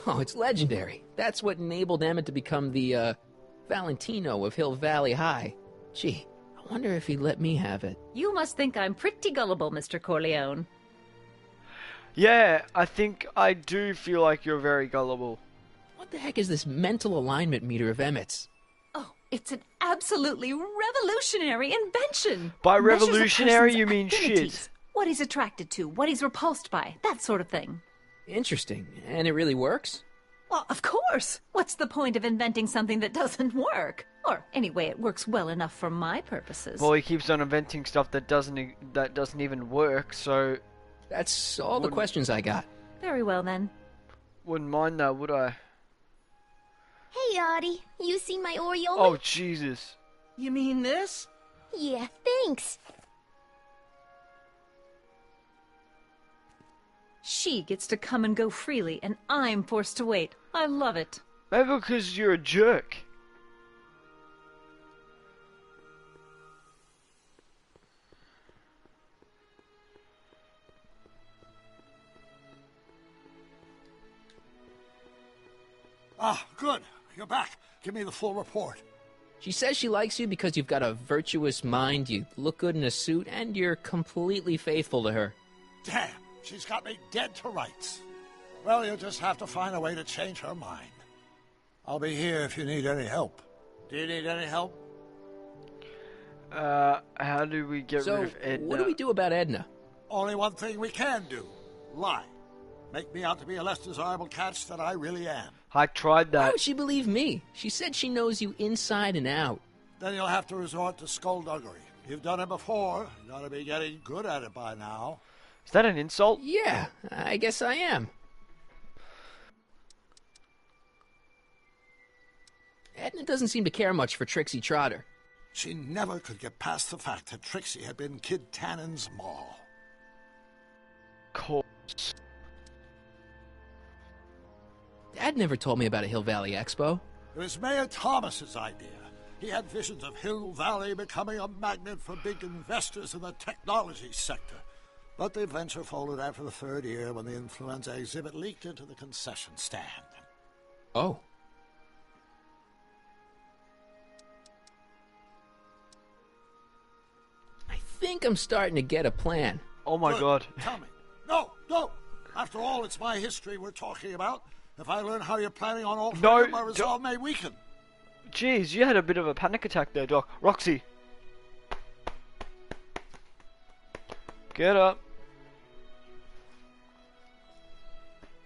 Oh, it's legendary. That's what enabled Emmett to become the, Valentino of Hill Valley High. Gee, I wonder if he'd let me have it. You must think I'm pretty gullible, Mr. Corleone. Yeah, I think I do feel like you're very gullible. What the heck is this mental alignment meter of Emmett's? Oh, it's an absolutely revolutionary invention. By revolutionary, you mean shit. What he's attracted to, what he's repulsed by, that sort of thing. Interesting. And it really works? Well, of course. What's the point of inventing something that doesn't work? Or, anyway, it works well enough for my purposes. Well, he keeps on inventing stuff that doesn't even work, so... That's all the questions I got. Very well, then. Wouldn't mind that, would I? Hey, Audie. You seen my Oreo? Oh, Jesus. You mean this? Yeah, thanks. She gets to come and go freely, and I'm forced to wait. I love it. Maybe because you're a jerk. Ah, good. You're back. Give me the full report. She says she likes you because you've got a virtuous mind, you look good in a suit, and you're completely faithful to her. Damn, she's got me dead to rights. Well, you'll just have to find a way to change her mind. I'll be here if you need any help. Do you need any help? How do we get rid of Edna? What do we do about Edna? Only one thing we can do. Lie. Make me out to be a less desirable catch than I really am. I tried that. Why would she believe me? She said she knows you inside and out. Then you'll have to resort to skullduggery. You've done it before. You ought to be getting good at it by now. Is that an insult? Yeah, I guess I am. Edna doesn't seem to care much for Trixie Trotter. She never could get past the fact that Trixie had been Kid Tannen's Maw. Course. Dad never told me about a Hill Valley Expo. It was Mayor Thomas's idea. He had visions of Hill Valley becoming a magnet for big investors in the technology sector. But the venture folded after the third year when the influenza exhibit leaked into the concession stand. Oh. I think I'm starting to get a plan. Oh my God. Tell me. No, no. After all, it's my history we're talking about. If I learn how you're planning on altering it, my resolve may weaken. Jeez, you had a bit of a panic attack there, Doc. Roxy. Get up.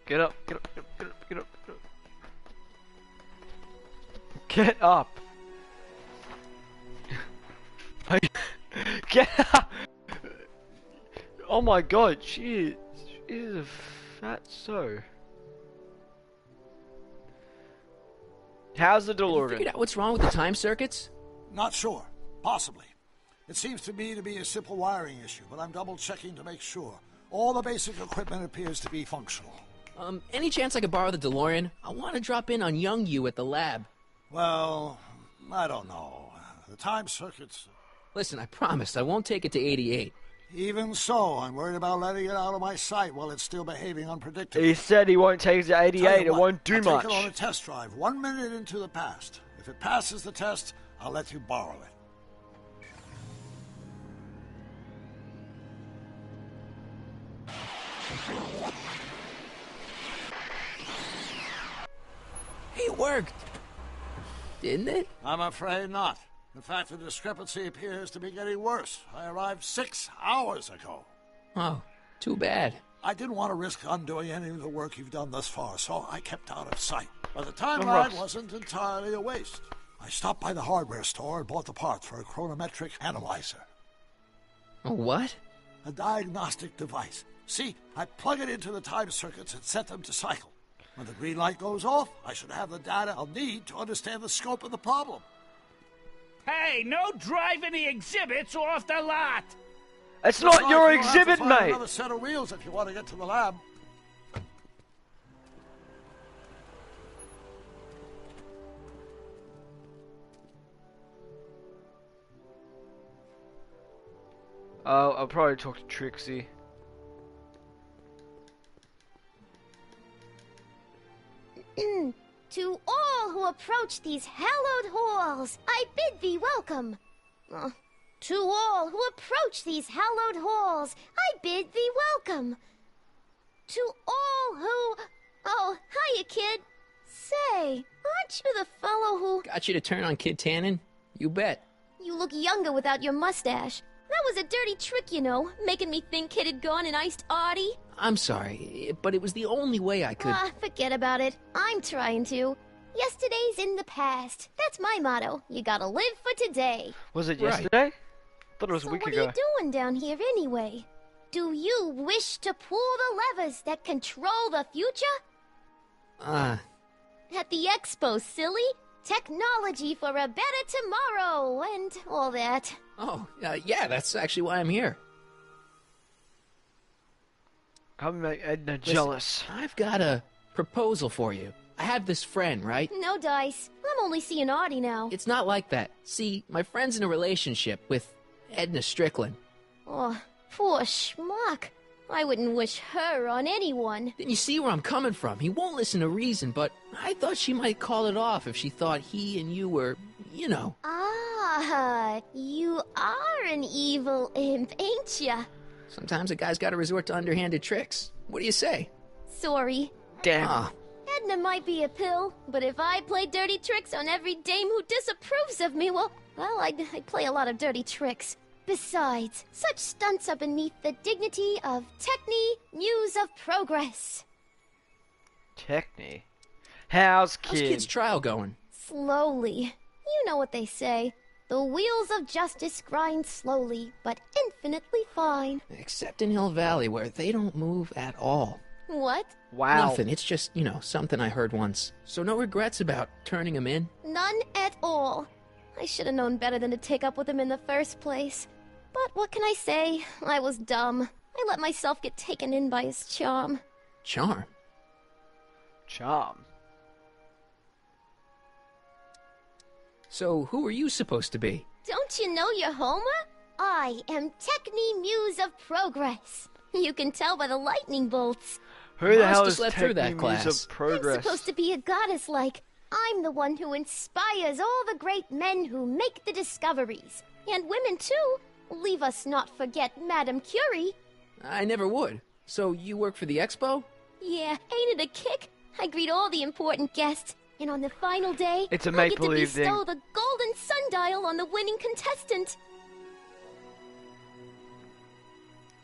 Get up, get up, get up, get up, get up. Get up. Get up. Oh my God, she is a fat so. How's the DeLorean? Have you figured out what's wrong with the time circuits? Not sure. Possibly. It seems to me to be a simple wiring issue, but I'm double-checking to make sure. All the basic equipment appears to be functional. Any chance I could borrow the DeLorean? I want to drop in on young you at the lab. Well, I don't know. The time circuits... Listen, I promise I won't take it to 88. Even so, I'm worried about letting it out of my sight while it's still behaving unpredictably. He said he won't take it to 88. It won't do much. I'll take it on a test drive, 1 minute into the past. If it passes the test, I'll let you borrow it. It worked. Didn't it? I'm afraid not. In fact, the discrepancy appears to be getting worse. I arrived 6 hours ago. Oh, too bad. I didn't want to risk undoing any of the work you've done thus far, so I kept out of sight. But the timeline wasn't entirely a waste. I stopped by the hardware store and bought the parts for a chronometric analyzer. A what? A diagnostic device. See, I plug it into the time circuits and set them to cycle. When the green light goes off, I should have the data I'll need to understand the scope of the problem. Hey, no driving the exhibits off the lot! It's not your exhibit, mate! Another set of wheels if you want to get to the lab. I'll probably talk to Trixie. To all who approach these hallowed halls, I bid thee welcome. To all who approach these hallowed halls, I bid thee welcome. To all who... Oh, hiya, kid. Say, aren't you the fellow who... Got you to turn on Kid Tannen? You bet. You look younger without your mustache. That was a dirty trick, you know, making me think Kid had gone and iced Artie. I'm sorry, but it was the only way I could... Forget about it. I'm trying to. Yesterday's in the past. That's my motto. You gotta live for today. Was it yesterday? I thought it was a week ago. What are you doing down here anyway? Do you wish to pull the levers that control the future? At the expo, silly. Technology for a better tomorrow, and all that. Oh, yeah, that's actually why I'm here. I'll make Edna jealous. Listen, I've got a proposal for you. I have this friend, right? No dice. I'm only seeing Artie now. It's not like that. See, my friend's in a relationship with Edna Strickland. Oh, poor schmuck. I wouldn't wish her on anyone. Then you see where I'm coming from. He won't listen to reason, but I thought she might call it off if she thought he and you were, you know. Ah, you are an evil imp, ain't ya? Sometimes a guy's got to resort to underhanded tricks. What do you say? Sorry. Damn. Edna might be a pill, but if I play dirty tricks on every dame who disapproves of me, well, I'd play a lot of dirty tricks. Besides, such stunts are beneath the dignity of Techne, Muse of Progress. Techne? How's Kid's trial going? Slowly. You know what they say. The wheels of justice grind slowly, but infinitely fine. Except in Hill Valley, where they don't move at all. What? Wow. Nothing. It's just, something I heard once. So no regrets about turning him in? None at all. I should have known better than to take up with him in the first place. But what can I say? I was dumb. I let myself get taken in by his charm. Charm? Charm? So who are you supposed to be? Don't you know your Homer? I am Techne, Muse of Progress. You can tell by the lightning bolts. Who the hell is Techne, Muse of Progress? I'm supposed to be a goddess-like. I'm the one who inspires all the great men who make the discoveries. And women, too. Leave us not forget Madame Curie. I never would. So you work for the expo? Yeah, ain't it a kick? I greet all the important guests. And on the final day, it's a I get to make-believe bestow thing. the golden sundial on the winning contestant.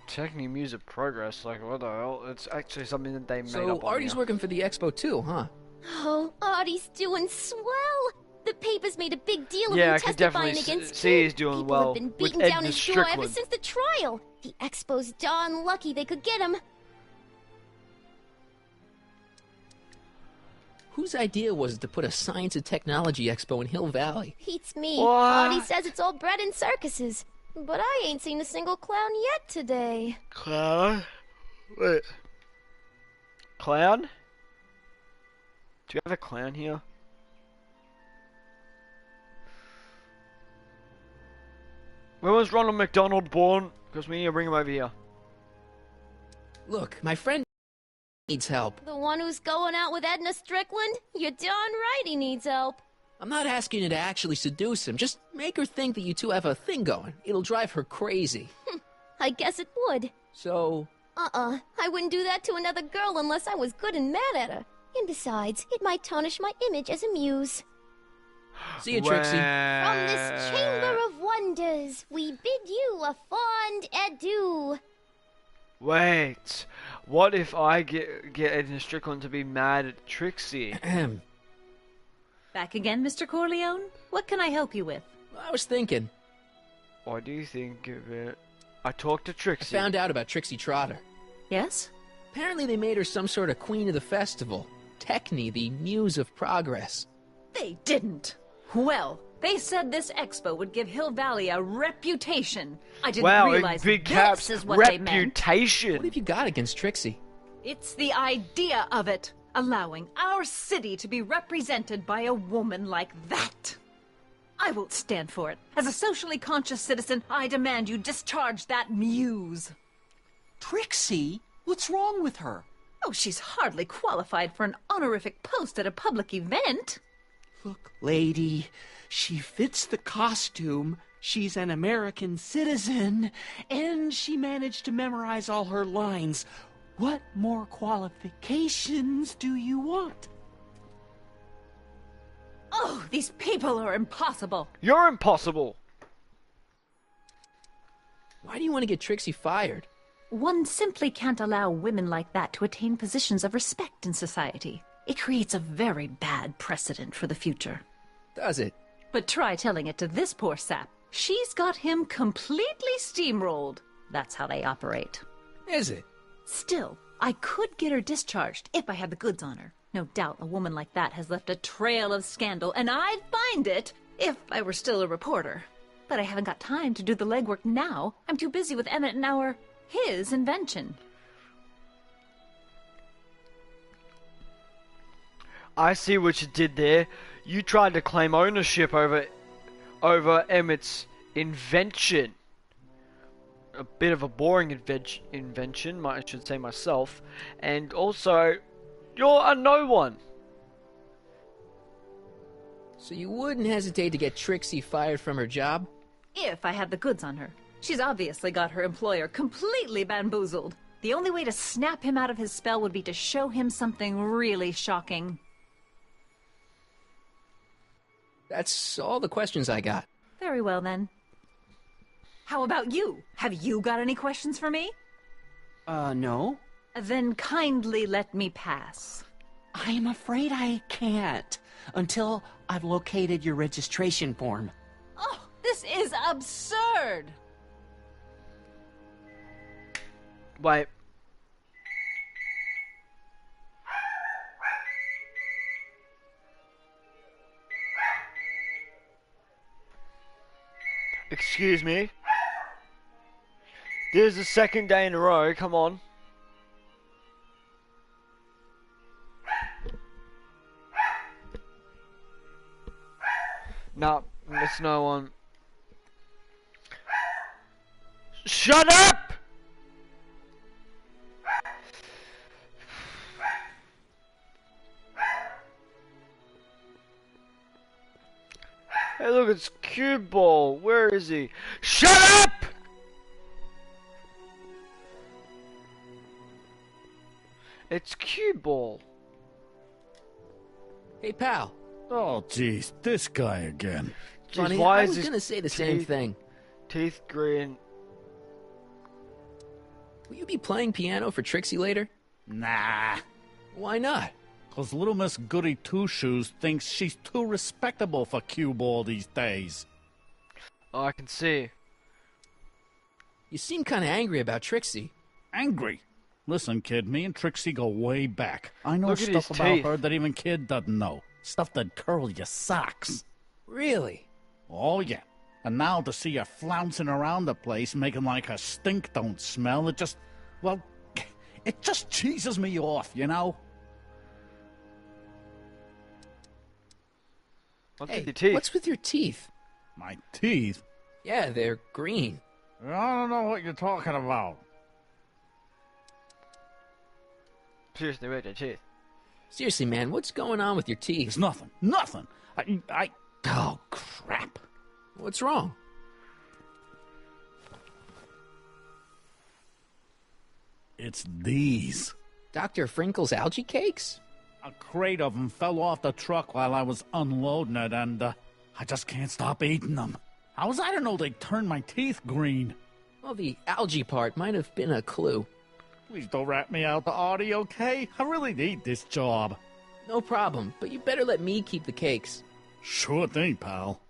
Techne, Muse of Progress, like what the hell? It's actually something that they made so up. So Artie's working for the expo too, huh? Oh, Artie's doing swell. The paper's made a big deal of him testifying against me. Yeah, I could definitely see he's doing People well have been beating with down Edna his Strickland. door ever since the trial. The expo's darn lucky they could get him. Whose idea was it to put a science and technology expo in Hill Valley? Beats me. What? Artie says it's all bred in circuses. But I ain't seen a single clown yet today. Clown? Wait. Clown? Do you have a clown here? When was Ronald McDonald born? Because we need to bring him over here. Look, my friend needs help. The one who's going out with Edna Strickland? You're darn right he needs help. I'm not asking you to actually seduce him. Just make her think that you two have a thing going. It'll drive her crazy. I guess it would. So? I wouldn't do that to another girl unless I was good and mad at her. And besides, it might tarnish my image as a muse. See you, Trixie. From this chamber of wonders, we bid you a fond adieu. Wait, what if I get Edna Strickland to be mad at Trixie? Back again, Mr. Corleone? What can I help you with? I was thinking. What do you think of it? I talked to Trixie. I found out about Trixie Trotter. Yes? Apparently they made her some sort of queen of the festival. Techne, the Muse of Progress. They didn't. Well, they said this expo would give Hill Valley a reputation. I didn't realize big this caps, is what they meant. Reputation. What have you got against Trixie? It's the idea of it. Allowing our city to be represented by a woman like that. I won't stand for it. As a socially conscious citizen, I demand you discharge that muse. Trixie? What's wrong with her? Oh, she's hardly qualified for an honorific post at a public event. Look, lady, she fits the costume. She's an American citizen, and she managed to memorize all her lines. What more qualifications do you want? Oh, these people are impossible. You're impossible. Why do you want to get Trixie fired? One simply can't allow women like that to attain positions of respect in society. It creates a very bad precedent for the future. Does it? But try telling it to this poor sap. She's got him completely steamrolled. That's how they operate. Is it? Still, I could get her discharged if I had the goods on her. No doubt a woman like that has left a trail of scandal, and I'd find it if I were still a reporter. But I haven't got time to do the legwork now. I'm too busy with Emmett and his invention. I see what you did there. You tried to claim ownership over Emmett's invention. A bit of a boring invention, I should say myself. And also, you're a no one. So you wouldn't hesitate to get Trixie fired from her job? If I had the goods on her. She's obviously got her employer completely bamboozled. The only way to snap him out of his spell would be to show him something really shocking. That's all the questions I got. Very well, then. How about you? Have you got any questions for me? No. Then kindly let me pass. I'm afraid I can't until I've located your registration form. Oh, this is absurd! Wait. Excuse me. This is the second day in a row, come on. No, it's no one. Shut up! Hey look, it's Cube Ball. Where is he? Shut up! It's Cube Ball. Hey, pal. Oh, jeez, this guy again. Jeez, Funny, I was gonna say the same thing. Teeth green. Will you be playing piano for Trixie later? Nah. Why not? 'Cause little Miss Goody Two-Shoes thinks she's too respectable for cue ball these days. Oh, I can see. You seem kind of angry about Trixie. Angry? Listen, kid, me and Trixie go way back. I know Look at stuff his about teeth. her that even kid doesn't know. Stuff that curl your socks. Really? Oh, yeah. And now to see her flouncing around the place, making like her stink don't smell, it just cheeses me off, you know? What's with your teeth? What's with your teeth? My teeth? Yeah, they're green. I don't know what you're talking about. Seriously, where's your teeth? Seriously, man, what's going on with your teeth? It's nothing. Nothing. Oh, crap. What's wrong? It's these. Dr. Frinkle's algae cakes? A crate of them fell off the truck while I was unloading it, and I just can't stop eating them. How was I to know they'd turn my teeth green? Well, the algae part might have been a clue. Please don't rat me out to Artie, okay? I really need this job. No problem, but you better let me keep the cakes. Sure thing, pal.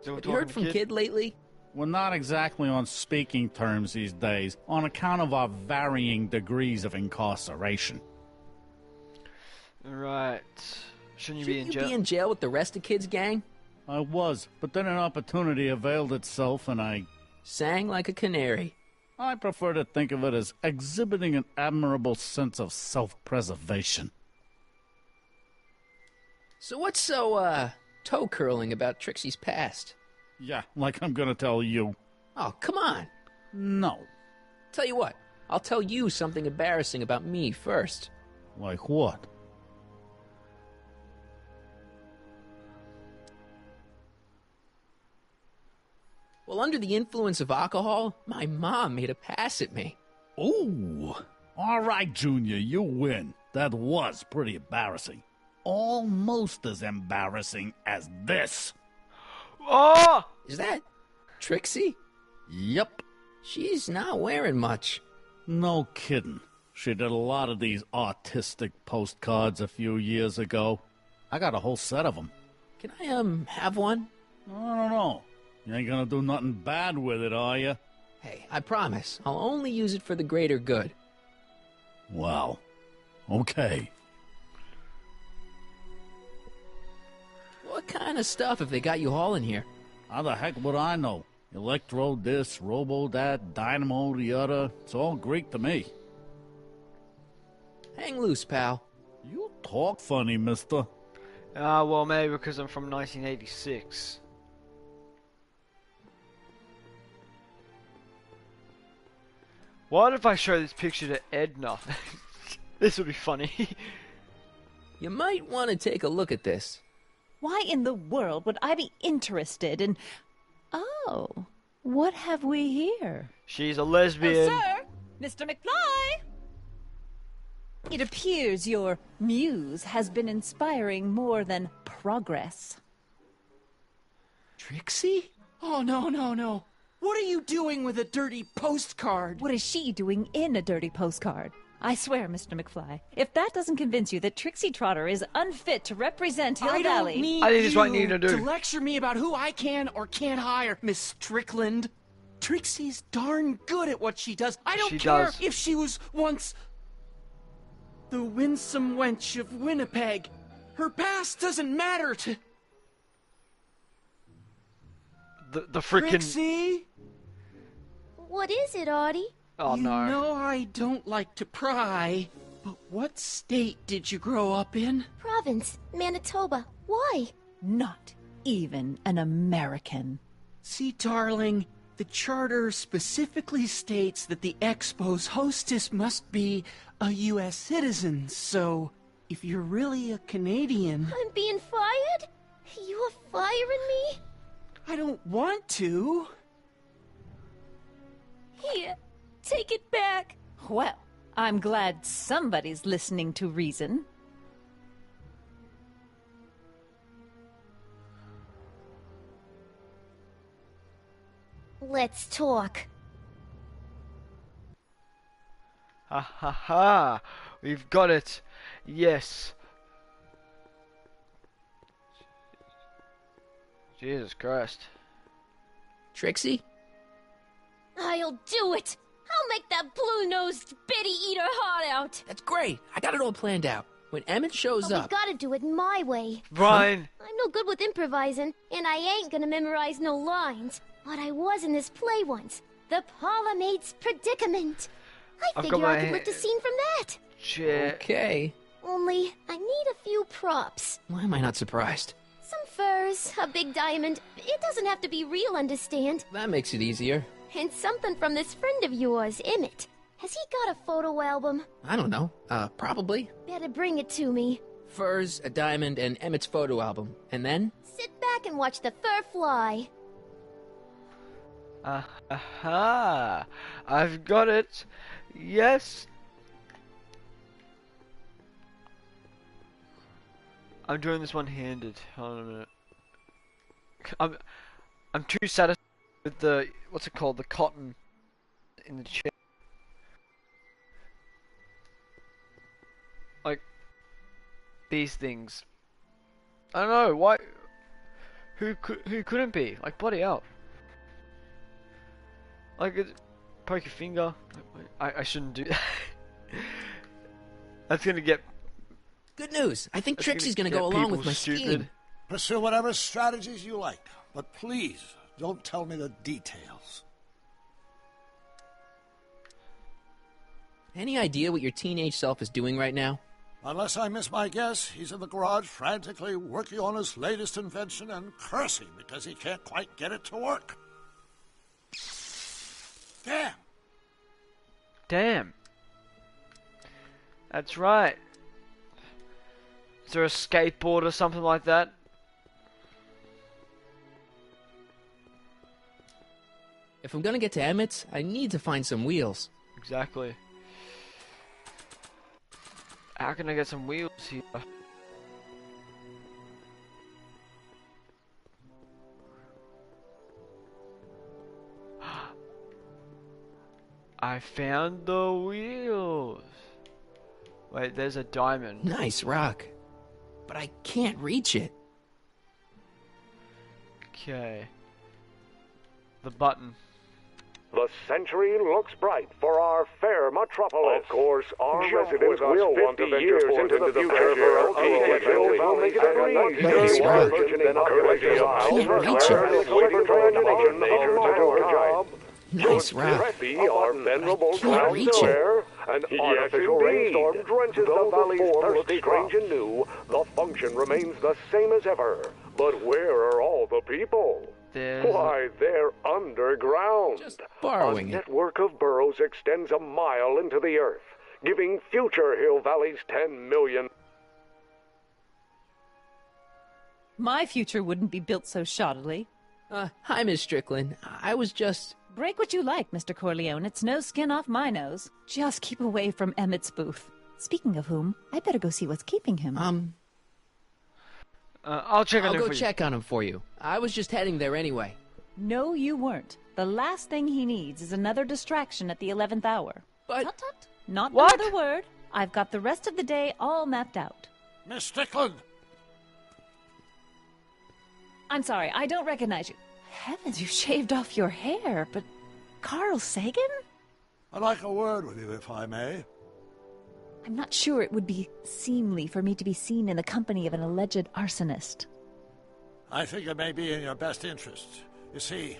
Have you heard from Kid lately? We're not exactly on speaking terms these days, on account of our varying degrees of incarceration. Right. Shouldn't you be in jail? Be in jail with the rest of Kid's gang? I was, but then an opportunity availed itself and I... sang like a canary. I prefer to think of it as exhibiting an admirable sense of self-preservation. So what's so, toe-curling about Trixie's past? Yeah, like I'm gonna tell you. Oh, come on. No. Tell you what, I'll tell you something embarrassing about me first. Like what? Well, under the influence of alcohol, my mom made a pass at me. Ooh. All right, Junior, you win. That was pretty embarrassing. Almost as embarrassing as this. Oh! Is that Trixie? Yep. She's not wearing much. No kidding. She did a lot of these artistic postcards a few years ago. I got a whole set of them. Can I, have one? I don't know. You ain't gonna do nothing bad with it, are you? Hey, I promise. I'll only use it for the greater good. Well, okay. What kind of stuff have they got you hauling here? How the heck would I know? Electro this, robo that, dynamo the other. It's all Greek to me. Hang loose, pal. You talk funny, mister. Well, maybe because I'm from 1986. What if I show this picture to Edna? This would be funny. You might want to take a look at this. Why in the world would I be interested in... Oh, What have we here? She's a lesbian. Oh, sir! Mr. McFly! It appears your muse has been inspiring more than progress. Trixie? Oh, no, no, no. What are you doing with a dirty postcard? What is she doing in a dirty postcard? I swear, Mr. McFly, if that doesn't convince you that Trixie Trotter is unfit to represent Hill Valley... I don't need you to lecture me about who I can or can't hire, Miss Strickland. Trixie's darn good at what she does. I don't care if she was once the winsome wench of Winnipeg. Her past doesn't matter to... The frickin'... Trixie? What is it, Artie? Oh, no. You know I don't like to pry, but what state did you grow up in? Province, Manitoba. Why? Not even an American. See, darling, the charter specifically states that the Expo's hostess must be a U.S. citizen, so if you're really a Canadian... I'm being fired? You're firing me? I don't want to. Here, take it back. Well, I'm glad somebody's listening to reason. Let's talk. Ha ha ha! We've got it. Yes. Jesus Christ. Trixie? I'll do it! I'll make that blue-nosed bitty eat her heart out! That's great. I got it all planned out. When Emmett shows But up... we gotta do it my way. Brian! I'm no good with improvising, and I ain't gonna memorize no lines. But I was in this play once. The Parlor-Maid's Predicament. I figure I could lift a scene from that. Shit. Okay. Only, I need a few props. Why am I not surprised? Some furs, a big diamond. It doesn't have to be real, understand? That makes it easier. And something from this friend of yours, Emmett. Has he got a photo album? I don't know. Probably. Better bring it to me. Furs, a diamond, and Emmett's photo album. And then? Sit back and watch the fur fly. Aha! I've got it. Yes. I'm doing this one-handed. Hold on a minute. I'm too satisfied with the what's it called, the cotton in the chair. Like these things. I don't know why. Who couldn't be? Like, bloody hell. Like, poke your finger. I shouldn't do that. That's gonna get. Good news. I think Trixie's gonna go along with my scheme. Pursue whatever strategies you like, but please don't tell me the details. Any idea what your teenage self is doing right now? Unless I miss my guess, he's in the garage frantically working on his latest invention and cursing because he can't quite get it to work. Damn. Damn. That's right. Is there a skateboard or something like that? If I'm gonna get to Emmett's, I need to find some wheels. Exactly. How can I get some wheels here? I found the wheels. Wait, there's a diamond. Nice rock. But I can't reach it. Okay. The button. The century looks bright for our fair metropolis. Of course, our residents will want to venture forth into the future for Hill Valley Nice rock. Nice rock. Our venerable crown square. An artificial rainstorm drenches the valley's thirsty strange and new. The function remains the same as ever. But where are all the people? Why, they're underground. Just borrowing A network of burrows extends a mile into the earth, giving future Hill Valleys 10 million... My future wouldn't be built so shoddily. Hi, Miss Strickland. I was just... Break what you like, Mr. Corleone. It's no skin off my nose. Just keep away from Emmett's booth. Speaking of whom, I better go see what's keeping him. I'll check on him for you. I'll go check on him for you. I was just heading there anyway. No, you weren't. The last thing he needs is another distraction at the 11th hour. But... Tut, tut. Not What? another word. I've got the rest of the day all mapped out. Miss Strickland! I'm sorry, I don't recognize you. Heavens, you shaved off your hair, but... Carl Sagan? I'd like a word with you, if I may. I'm not sure it would be seemly for me to be seen in the company of an alleged arsonist. I think it may be in your best interest. You see,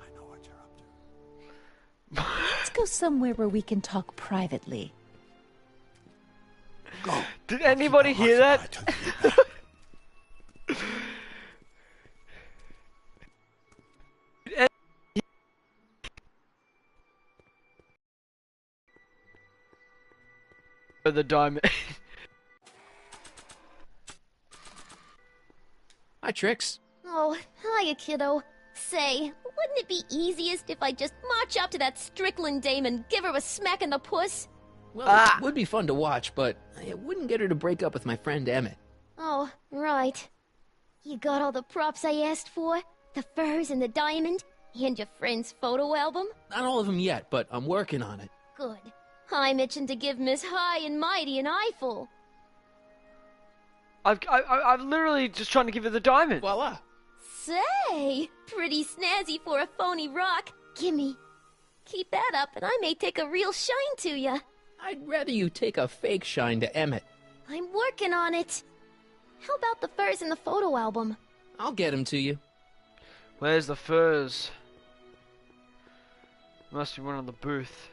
I know what you're up to. Let's go somewhere where we can talk privately. Go. Did anybody hear that? The diamond. Hi, Trix. Oh, hiya, kiddo. Say, wouldn't it be easiest if I just march up to that Strickland dame and give her a smack in the puss? Well, it would be fun to watch, but it wouldn't get her to break up with my friend Emmett. Oh, right. You got all the props I asked for? The furs and the diamond? And your friend's photo album? Not all of them yet, but I'm working on it. Good. I'm itching to give Miss High and Mighty an eyeful. I'm literally just trying to give her the diamond. Voila. Say, pretty snazzy for a phony rock. Gimme. Keep that up and I may take a real shine to ya. I'd rather you take a fake shine to Emmett. I'm working on it. How about the furs in the photo album? I'll get him to you. Where's the furs? Must be one on the booth.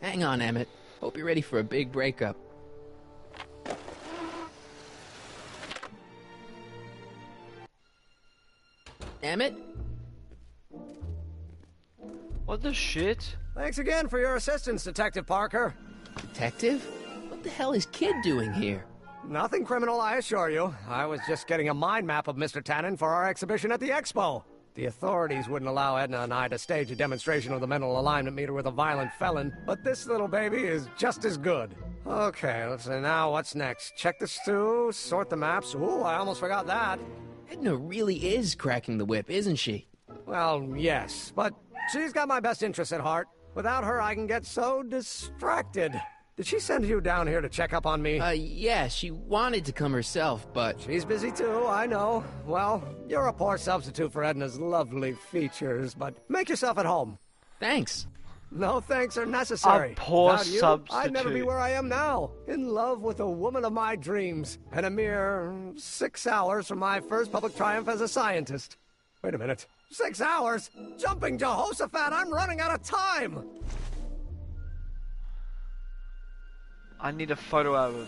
Hang on, Emmett. Hope you're ready for a big breakup. Emmett? What the shit? Thanks again for your assistance, Detective Parker. Detective? What the hell is Kid doing here? Nothing criminal, I assure you. I was just getting a mind map of Mr. Tannen for our exhibition at the Expo. The authorities wouldn't allow Edna and I to stage a demonstration of the mental alignment meter with a violent felon, but this little baby is just as good. Okay, let's see now, what's next? Check the stew, sort the maps. Ooh, I almost forgot that. Edna really is cracking the whip, isn't she? Well, yes, but she's got my best interests at heart. Without her, I can get so distracted. Did she send you down here to check up on me? Yeah, she wanted to come herself, but... She's busy too, I know. Well, you're a poor substitute for Edna's lovely features, but make yourself at home. Thanks. No thanks are necessary. A poor Without you, substitute. I'd never be where I am now, in love with the woman of my dreams, and a mere 6 hours from my first public triumph as a scientist. Wait a minute. 6 hours? Jumping Jehoshaphat, I'm running out of time! I need a photo album.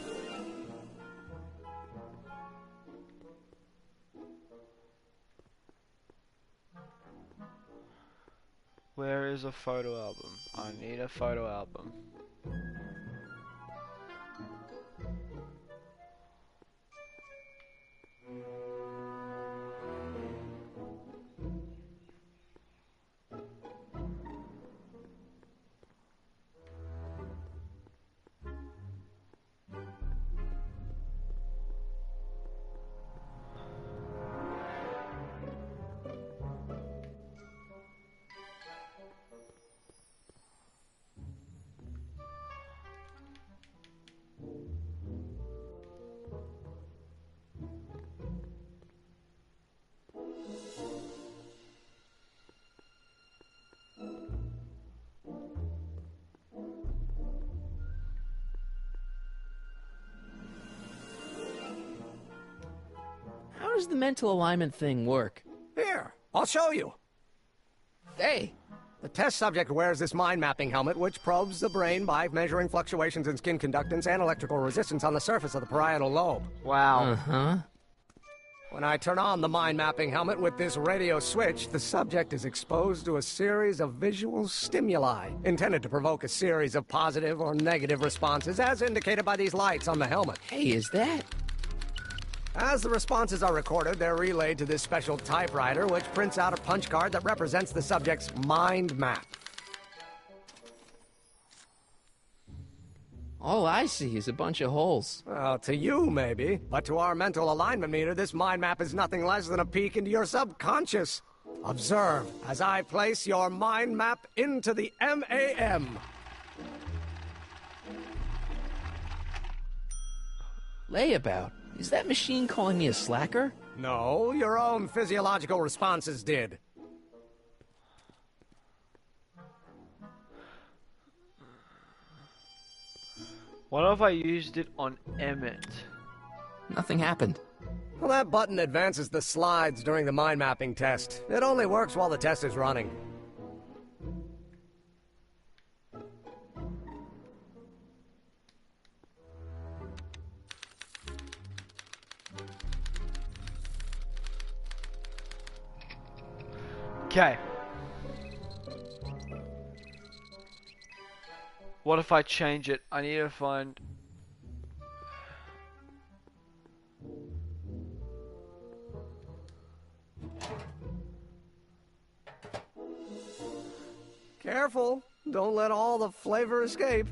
Where is a photo album? I need a photo album. How does the mental alignment thing work? Here, I'll show you. Hey! The test subject wears this mind mapping helmet, which probes the brain by measuring fluctuations in skin conductance and electrical resistance on the surface of the parietal lobe. Wow. Uh-huh. When I turn on the mind-mapping helmet with this radio switch, the subject is exposed to a series of visual stimuli, intended to provoke a series of positive or negative responses, as indicated by these lights on the helmet. Hey, is that... As the responses are recorded, they're relayed to this special typewriter, which prints out a punch card that represents the subject's mind map. All I see is a bunch of holes. Well, to you, maybe. But to our mental alignment meter, this mind map is nothing less than a peek into your subconscious. Observe as I place your mind map into the MAM. Layabout? Is that machine calling me a slacker? No, your own physiological responses did. What if I used it on Emmett? Nothing happened. Well, that button advances the slides during the mind mapping test. It only works while the test is running. Okay. What if I change it? I need to find... Careful. Don't let all the flavor escape.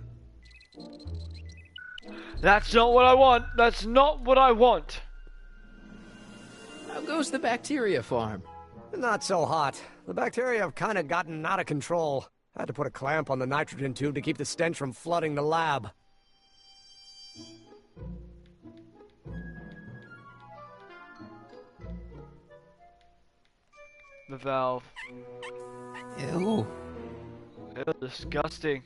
That's not what I want. That's not what I want. How goes the bacteria farm? Not so hot. The bacteria have kind of gotten out of control. Had to put a clamp on the nitrogen tube to keep the stench from flooding the lab. The valve. Ew. Ew, disgusting.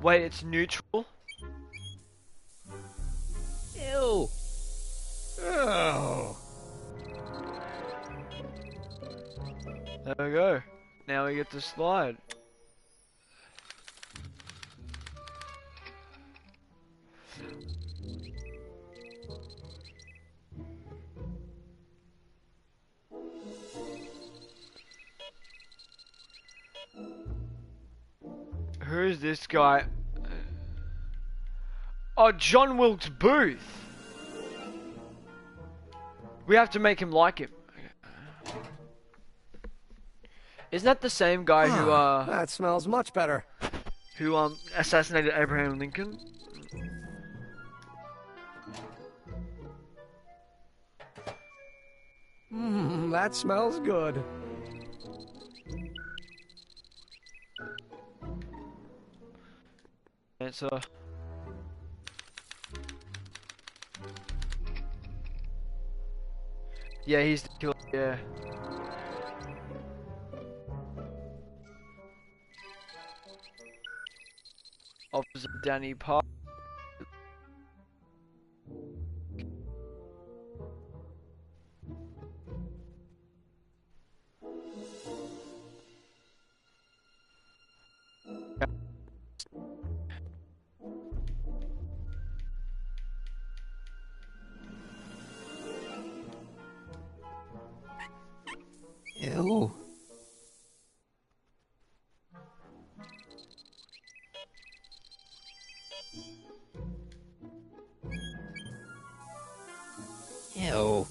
Wait, it's neutral? Ew. Oh. There we go. Now we get to slide. Who's this guy? Oh, John Wilkes Booth. We have to make him like him. Isn't that the same guy who that smells much better. Who assassinated Abraham Lincoln? That smells good. Answer. Yeah, he's the killer, yeah. Officer Danny Park. Ew. Ew.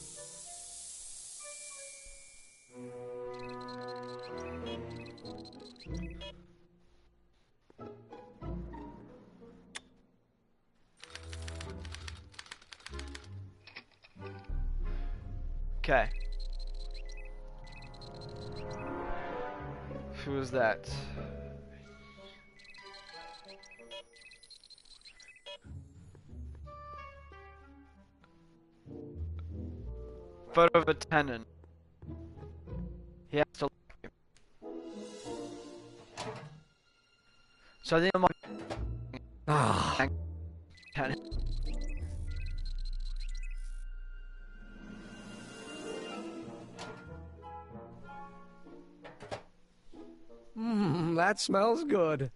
Okay. Who is that? Photo of a tenant. He has to like him. So I think I might... tenant. That smells good.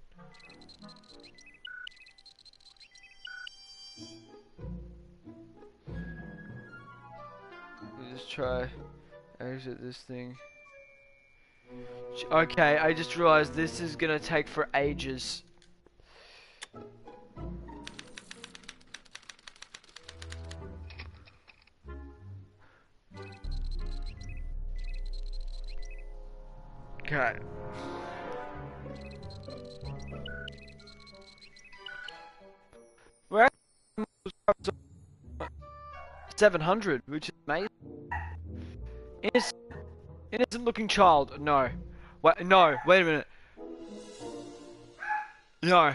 try exit this thing. Okay, I just realized this is gonna take for ages. Okay. We're at 700, which is amazing. Innocent looking child. No. Wait, no. Wait a minute. No.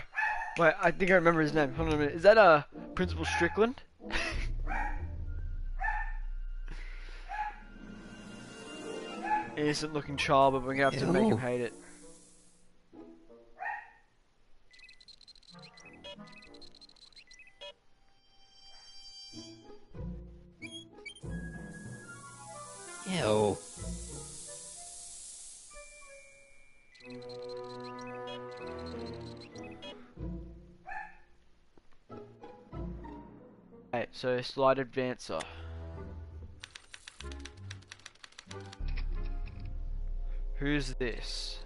Wait, I think I remember his name. Hold on a minute. Is that Principal Strickland? Innocent looking child, but we're gonna have to make him hate it. Ew. Okay, so slide advancer. Who's this?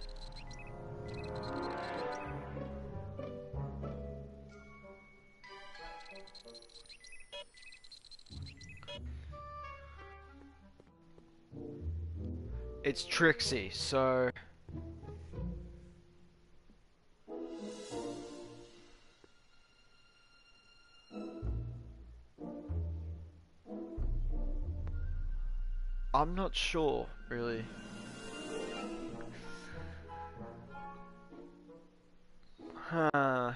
It's Trixie, so... I'm not sure, really. Huh.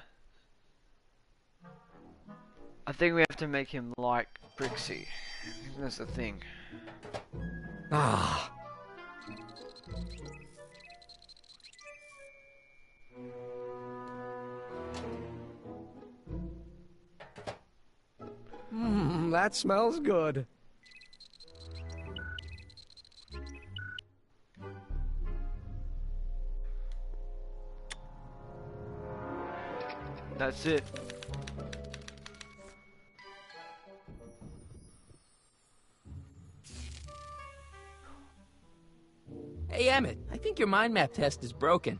I think we have to make him like Trixie. I think that's the thing. Ah. That smells good. That's it. Hey, Emmett, I think your mind map test is broken.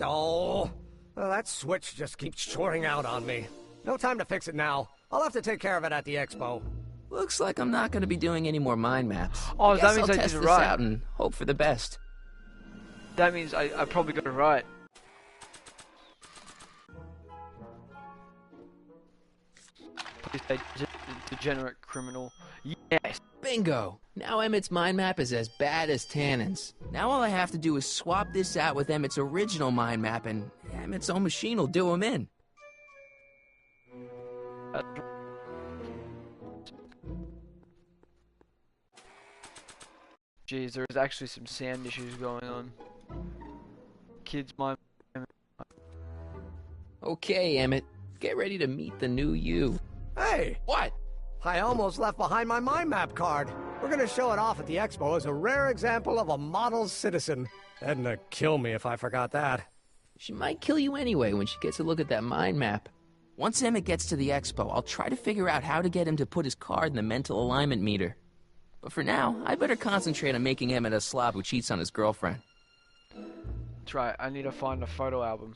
Oh, well, that switch just keeps shorting out on me. No time to fix it now. I'll have to take care of it at the expo. Looks like I'm not going to be doing any more mind maps. Oh, that means I'll I test did it this right. out and hope for the best. That means I probably got it right. Please say degenerate criminal. Yes. Bingo! Now Emmett's mind map is as bad as Tannen's. Now all I have to do is swap this out with Emmett's original mind map and Emmett's own machine will do him in. Jeez, there is actually some sound issues going on. Kids mind. Okay, Emmett. Get ready to meet the new you. Hey! What? I almost left behind my mind map card. We're gonna show it off at the expo as a rare example of a model citizen. Edna kill me if I forgot that. She might kill you anyway when she gets a look at that mind map. Once Emmett gets to the expo, I'll try to figure out how to get him to put his card in the mental alignment meter. But for now, I better concentrate on making Emmett a slob who cheats on his girlfriend. That's right, I need to find a photo album.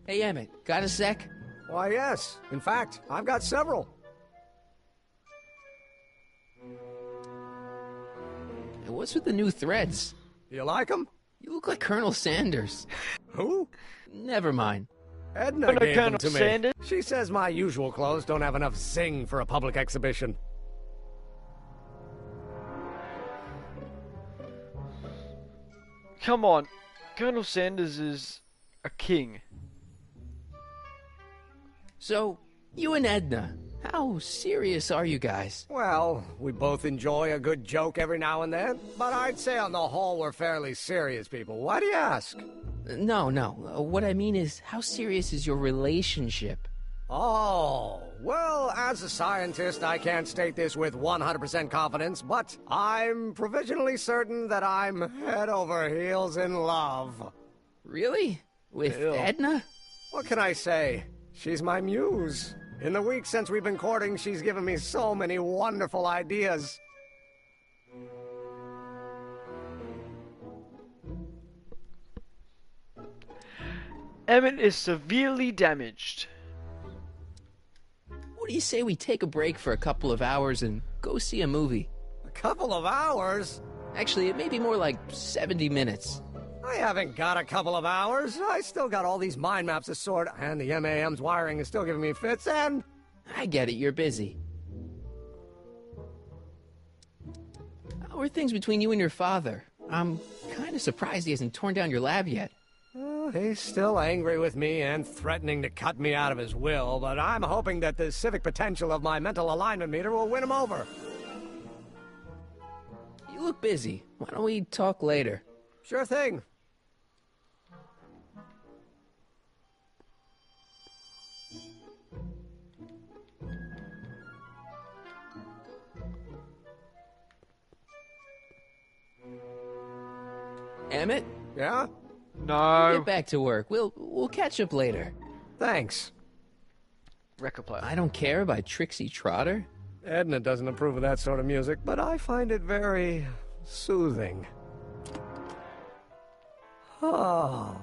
Hey, Emmett, got a sec? Why, yes. In fact, I've got several. Hey, what's with the new threads? You like them? You look like Colonel Sanders. Who? Never mind. Edna gave them to me. Sanders? She says my usual clothes don't have enough zing for a public exhibition. Come on. Colonel Sanders is a king. So, you and Edna, how serious are you guys? Well, we both enjoy a good joke every now and then, but I'd say on the whole we're fairly serious people. Why do you ask? No. What I mean is, how serious is your relationship? Oh, well, As a scientist, I can't state this with 100% confidence, but I'm provisionally certain that I'm head over heels in love. Really? With Edna? What can I say? She's my muse. In the weeks since we've been courting, she's given me so many wonderful ideas. Emmett is severely damaged. What do you say we take a break for a couple of hours and go see a movie? A couple of hours? Actually, it may be more like 70 minutes. I haven't got a couple of hours. I still got all these mind maps to sort, and the MAM's wiring is still giving me fits, and... I get it, you're busy. How are things between you and your father? I'm kind of surprised he hasn't torn down your lab yet. He's still angry with me and threatening to cut me out of his will, but I'm hoping that the civic potential of my mental alignment meter will win him over. You look busy. Why don't we talk later? Sure thing. Emmett? Yeah? No. Get back to work. We'll catch up later. Thanks. Record player. I Don't Care by Trixie Trotter? Edna doesn't approve of that sort of music, but I find it very soothing. Oh.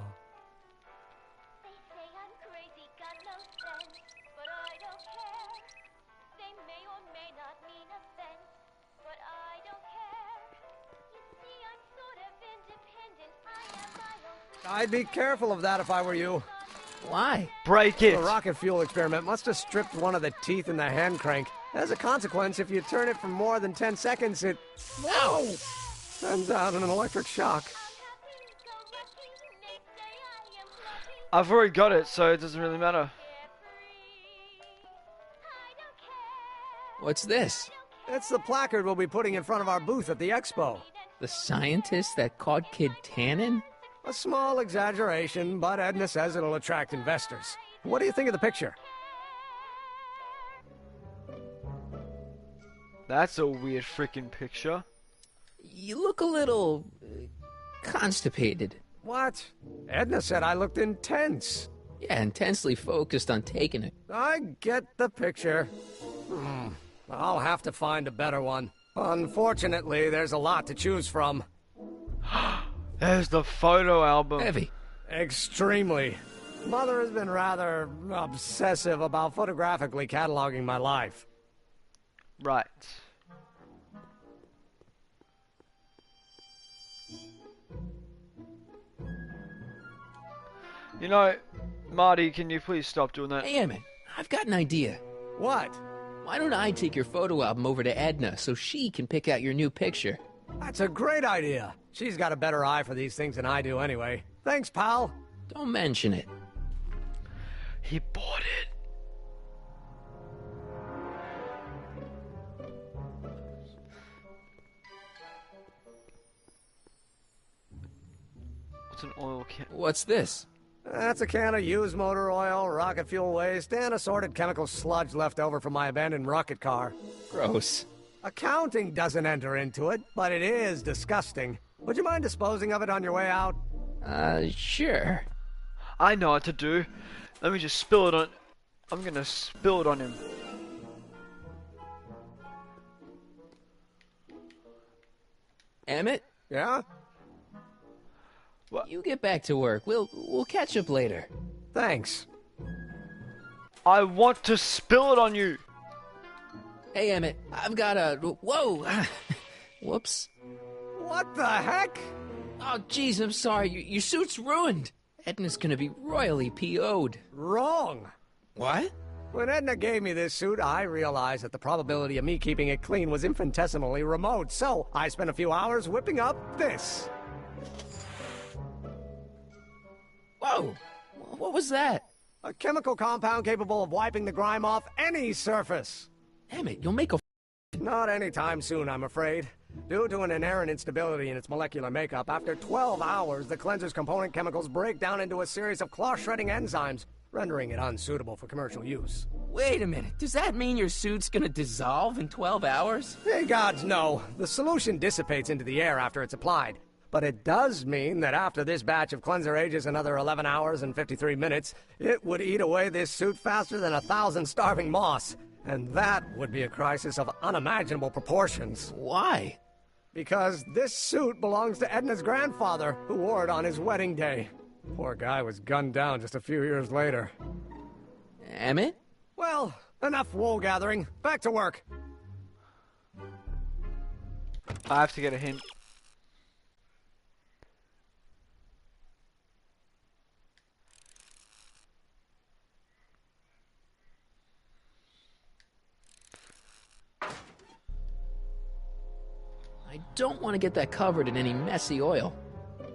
I'd be careful of that if I were you. Why? Break it. The rocket fuel experiment must have stripped one of the teeth in the hand crank. As a consequence, if you turn it for more than 10 seconds, it... Whoa! Sends out an electric shock. I've already got it, so it doesn't really matter. What's this? It's the placard we'll be putting in front of our booth at the expo. The scientist that caught Kid Tannen? A small exaggeration, but Edna says it'll attract investors. What do you think of the picture? That's a weird freaking picture. You look a little... constipated. What? Edna said I looked intense. Yeah, intensely focused on taking it. I get the picture. I'll have to find a better one. Unfortunately, there's a lot to choose from. There's the photo album. Heavy. Extremely. Mother has been rather obsessive about photographically cataloging my life. Right. You know, Marty, can you please stop doing that? Hey, Emmett, I've got an idea. What? Why don't I take your photo album over to Edna so she can pick out your new picture? That's a great idea. She's got a better eye for these things than I do anyway. Thanks, pal. Don't mention it. He bought it. What's an oil can? What's this? That's a can of used motor oil, rocket fuel waste, and assorted chemical sludge left over from my abandoned rocket car. Gross. Accounting doesn't enter into it, but it is disgusting. Would you mind disposing of it on your way out? Sure. I know what to do. Let me just spill it on... I'm gonna spill it on him. Emmett? Yeah? What? You get back to work. We'll catch up later. Thanks. I want to spill it on you. Hey, Emmett, I've got a... Whoa! Whoops. What the heck? Oh, jeez, I'm sorry. Your suit's ruined. Edna's gonna be royally PO'd. Wrong. What? When Edna gave me this suit, I realized that the probability of me keeping it clean was infinitesimally remote, so I spent a few hours whipping up this. Whoa! What was that? A chemical compound capable of wiping the grime off any surface. Emmett, you'll make a... Not anytime soon, I'm afraid. Due to an inherent instability in its molecular makeup, after 12 hours, the cleanser's component chemicals break down into a series of cloth-shredding enzymes, rendering it unsuitable for commercial use. Wait a minute. Does that mean your suit's gonna dissolve in 12 hours? Hey, gods, no. The solution dissipates into the air after it's applied. But it does mean that after this batch of cleanser ages another 11 hours and 53 minutes, it would eat away this suit faster than 1,000 starving moths. And that would be a crisis of unimaginable proportions. Why? Because this suit belongs to Edna's grandfather, who wore it on his wedding day. Poor guy was gunned down just a few years later. Emmett? Well, enough wool gathering. Back to work. I have to get a hint. I don't want to get that covered in any messy oil.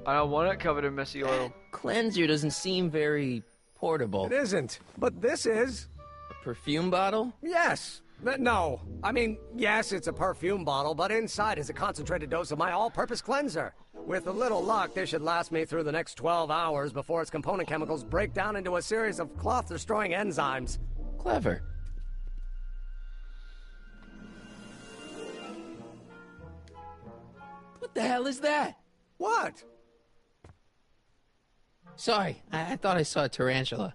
I don't want it covered in messy oil. Cleanser doesn't seem very portable. It isn't, but this is. A perfume bottle? Yes. No. I mean, yes, it's a perfume bottle, but inside is a concentrated dose of my all-purpose cleanser. With a little luck, this should last me through the next 12 hours before its component chemicals break down into a series of cloth-destroying enzymes. Clever. What the hell is that? What? Sorry, I thought I saw a tarantula.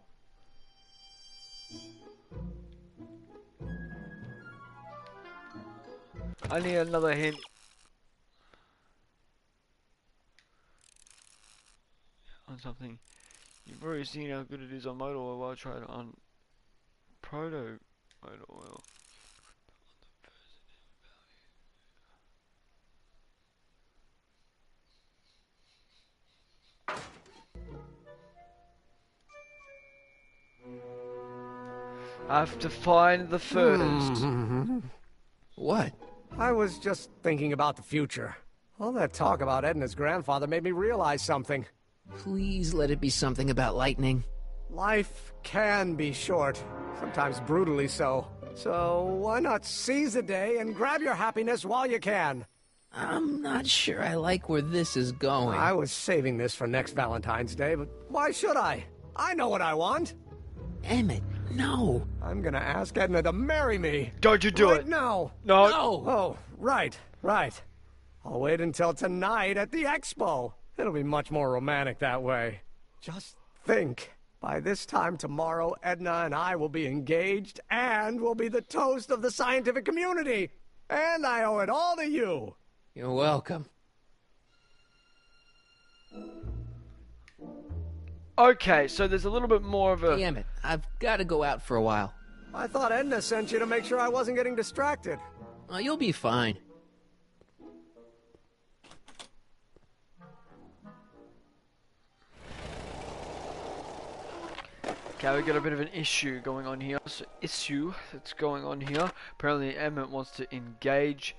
I need another hint. On something. You've already seen how good it is on motor oil. I'll try it on proto motor oil. I have to find the first. What? I was just thinking about the future. All that talk about Edna's grandfather made me realize something. Please let it be something about lightning. Life can be short, sometimes brutally so. So why not seize the day and grab your happiness while you can? I'm not sure I like where this is going. I was saving this for next Valentine's Day, but why should I? I know what I want. Emmett, no. I'm gonna ask Edna to marry me. Don't you do right it. now. No. Oh, right. I'll wait until tonight at the expo. It'll be much more romantic that way. Just think. By this time tomorrow, Edna and I will be engaged and will be the toast of the scientific community. And I owe it all to you. You're welcome. Okay, so there's a little bit more of a... Damn it, I've got to go out for a while. I thought Edna sent you to make sure I wasn't getting distracted. Oh, you'll be fine. Okay, we got a bit of an issue going on here. That's going on here. Apparently Emmett wants to engage.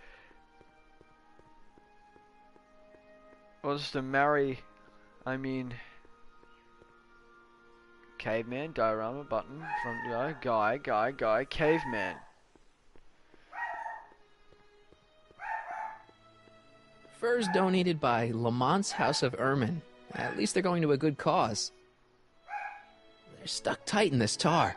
Wants to marry, caveman, diorama, button, front guy, caveman. Furs donated by Lamont's House of Ermine. At least they're going to a good cause. They're stuck tight in this tar.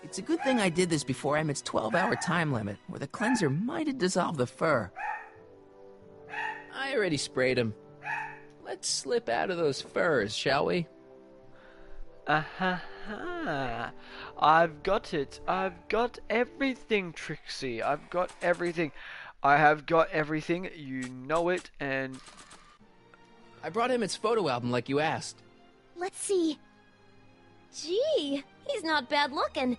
It's a good thing I did this before Emmett's 12-hour time limit, or the cleanser might have dissolved the fur. I already sprayed him. Let's slip out of those furs, shall we? I've got it. I've got everything, Trixie. I've got everything. I have got everything. You know it, and... I brought Emmett's photo album like you asked. Let's see. Gee, he's not bad looking.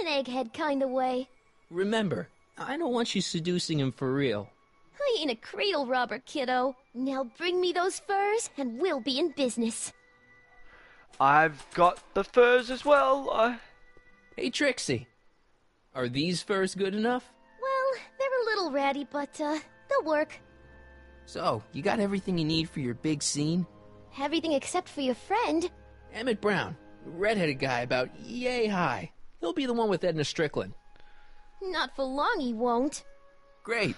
In an egghead kind of way. Remember, I don't want you seducing him for real. I ain't a cradle robber, kiddo. Now bring me those furs, and we'll be in business. I've got the furs as well. Hey, Trixie. Are these furs good enough? Well, they're a little ratty, but, they'll work. So, you got everything you need for your big scene? Everything except for your friend. Emmett Brown, the redheaded guy about yay high. He'll be the one with Edna Strickland. Not for long, he won't. Great.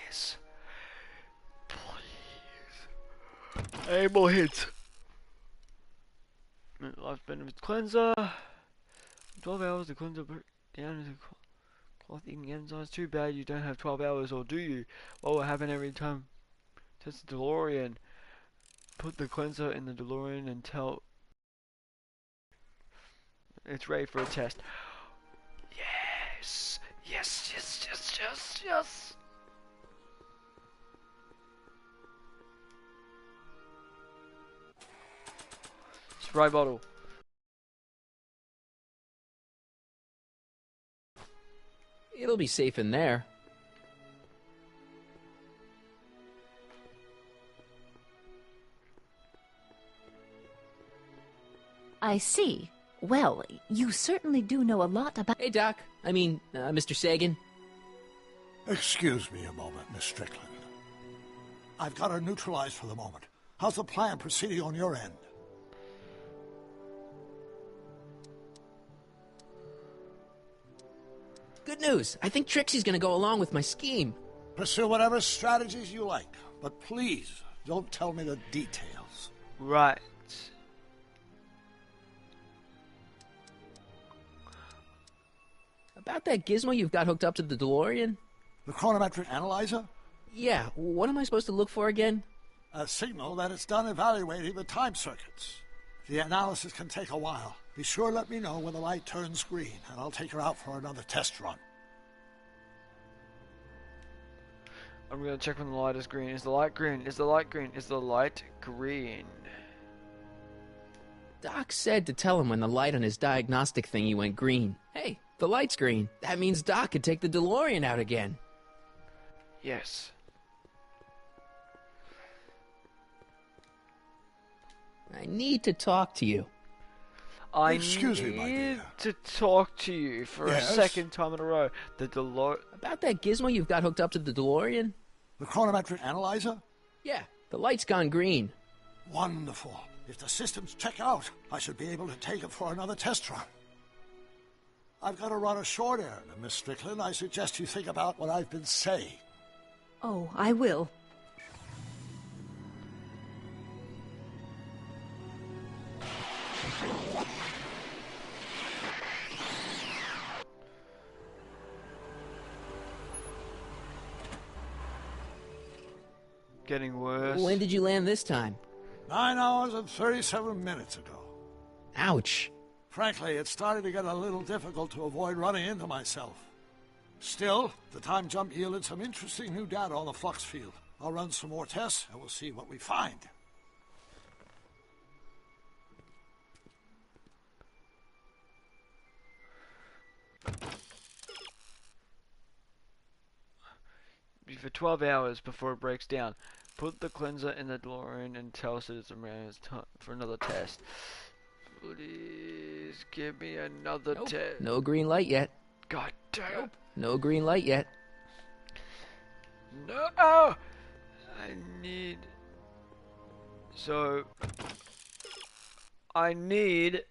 Yes. Please. Able hits. Life benefits cleanser. 12 hours to cleanser down into clothing enzymes. Too bad you don't have 12 hours, or do you? What will happen every time? Test the DeLorean. Put the cleanser in the DeLorean until it's ready for a test. Yes! Yes, yes, yes, yes, yes! Spray bottle. It'll be safe in there. I see. Well, you certainly do know a lot about... Hey, Doc. Mr. Sagan. Excuse me a moment, Miss Strickland. I've got her neutralized for the moment. How's the plan proceeding on your end? Good news. I think Trixie's gonna go along with my scheme. Pursue whatever strategies you like, but please don't tell me the details. Right. About that gizmo you've got hooked up to the DeLorean? The chronometric analyzer? Yeah, what am I supposed to look for again? A signal that it's done evaluating the time circuits. The analysis can take a while. Be sure to let me know when the light turns green, and I'll take her out for another test run. I'm gonna check when the light is green. Is the light green? Is the light green? Is the light green? Doc said to tell him when the light on his diagnostic thingy went green. Hey, the light's green. That means Doc could take the DeLorean out again. Yes. I need to talk to you. Excuse me, my dear. To talk to you for a second time in a row. The DeLorean... About that gizmo you've got hooked up to the DeLorean? The chronometric analyzer? Yeah, the light's gone green. Wonderful. If the systems check out, I should be able to take it for another test run. I've got to run a short errand, Miss Strickland. I suggest you think about what I've been saying. Oh, I will. Getting worse. When did you land this time? 9 hours and 37 minutes ago. Ouch. Frankly, it started to get a little difficult to avoid running into myself. Still, the time jump yielded some interesting new data on the flux field. I'll run some more tests, and we'll see what we find. For 12 hours before it breaks down. Put the cleanser in the DeLorean and tell Citizen Rand it's time for another test. Please give me another test. No green light yet. God damn. Nope. No green light yet. No. I need. So. I need.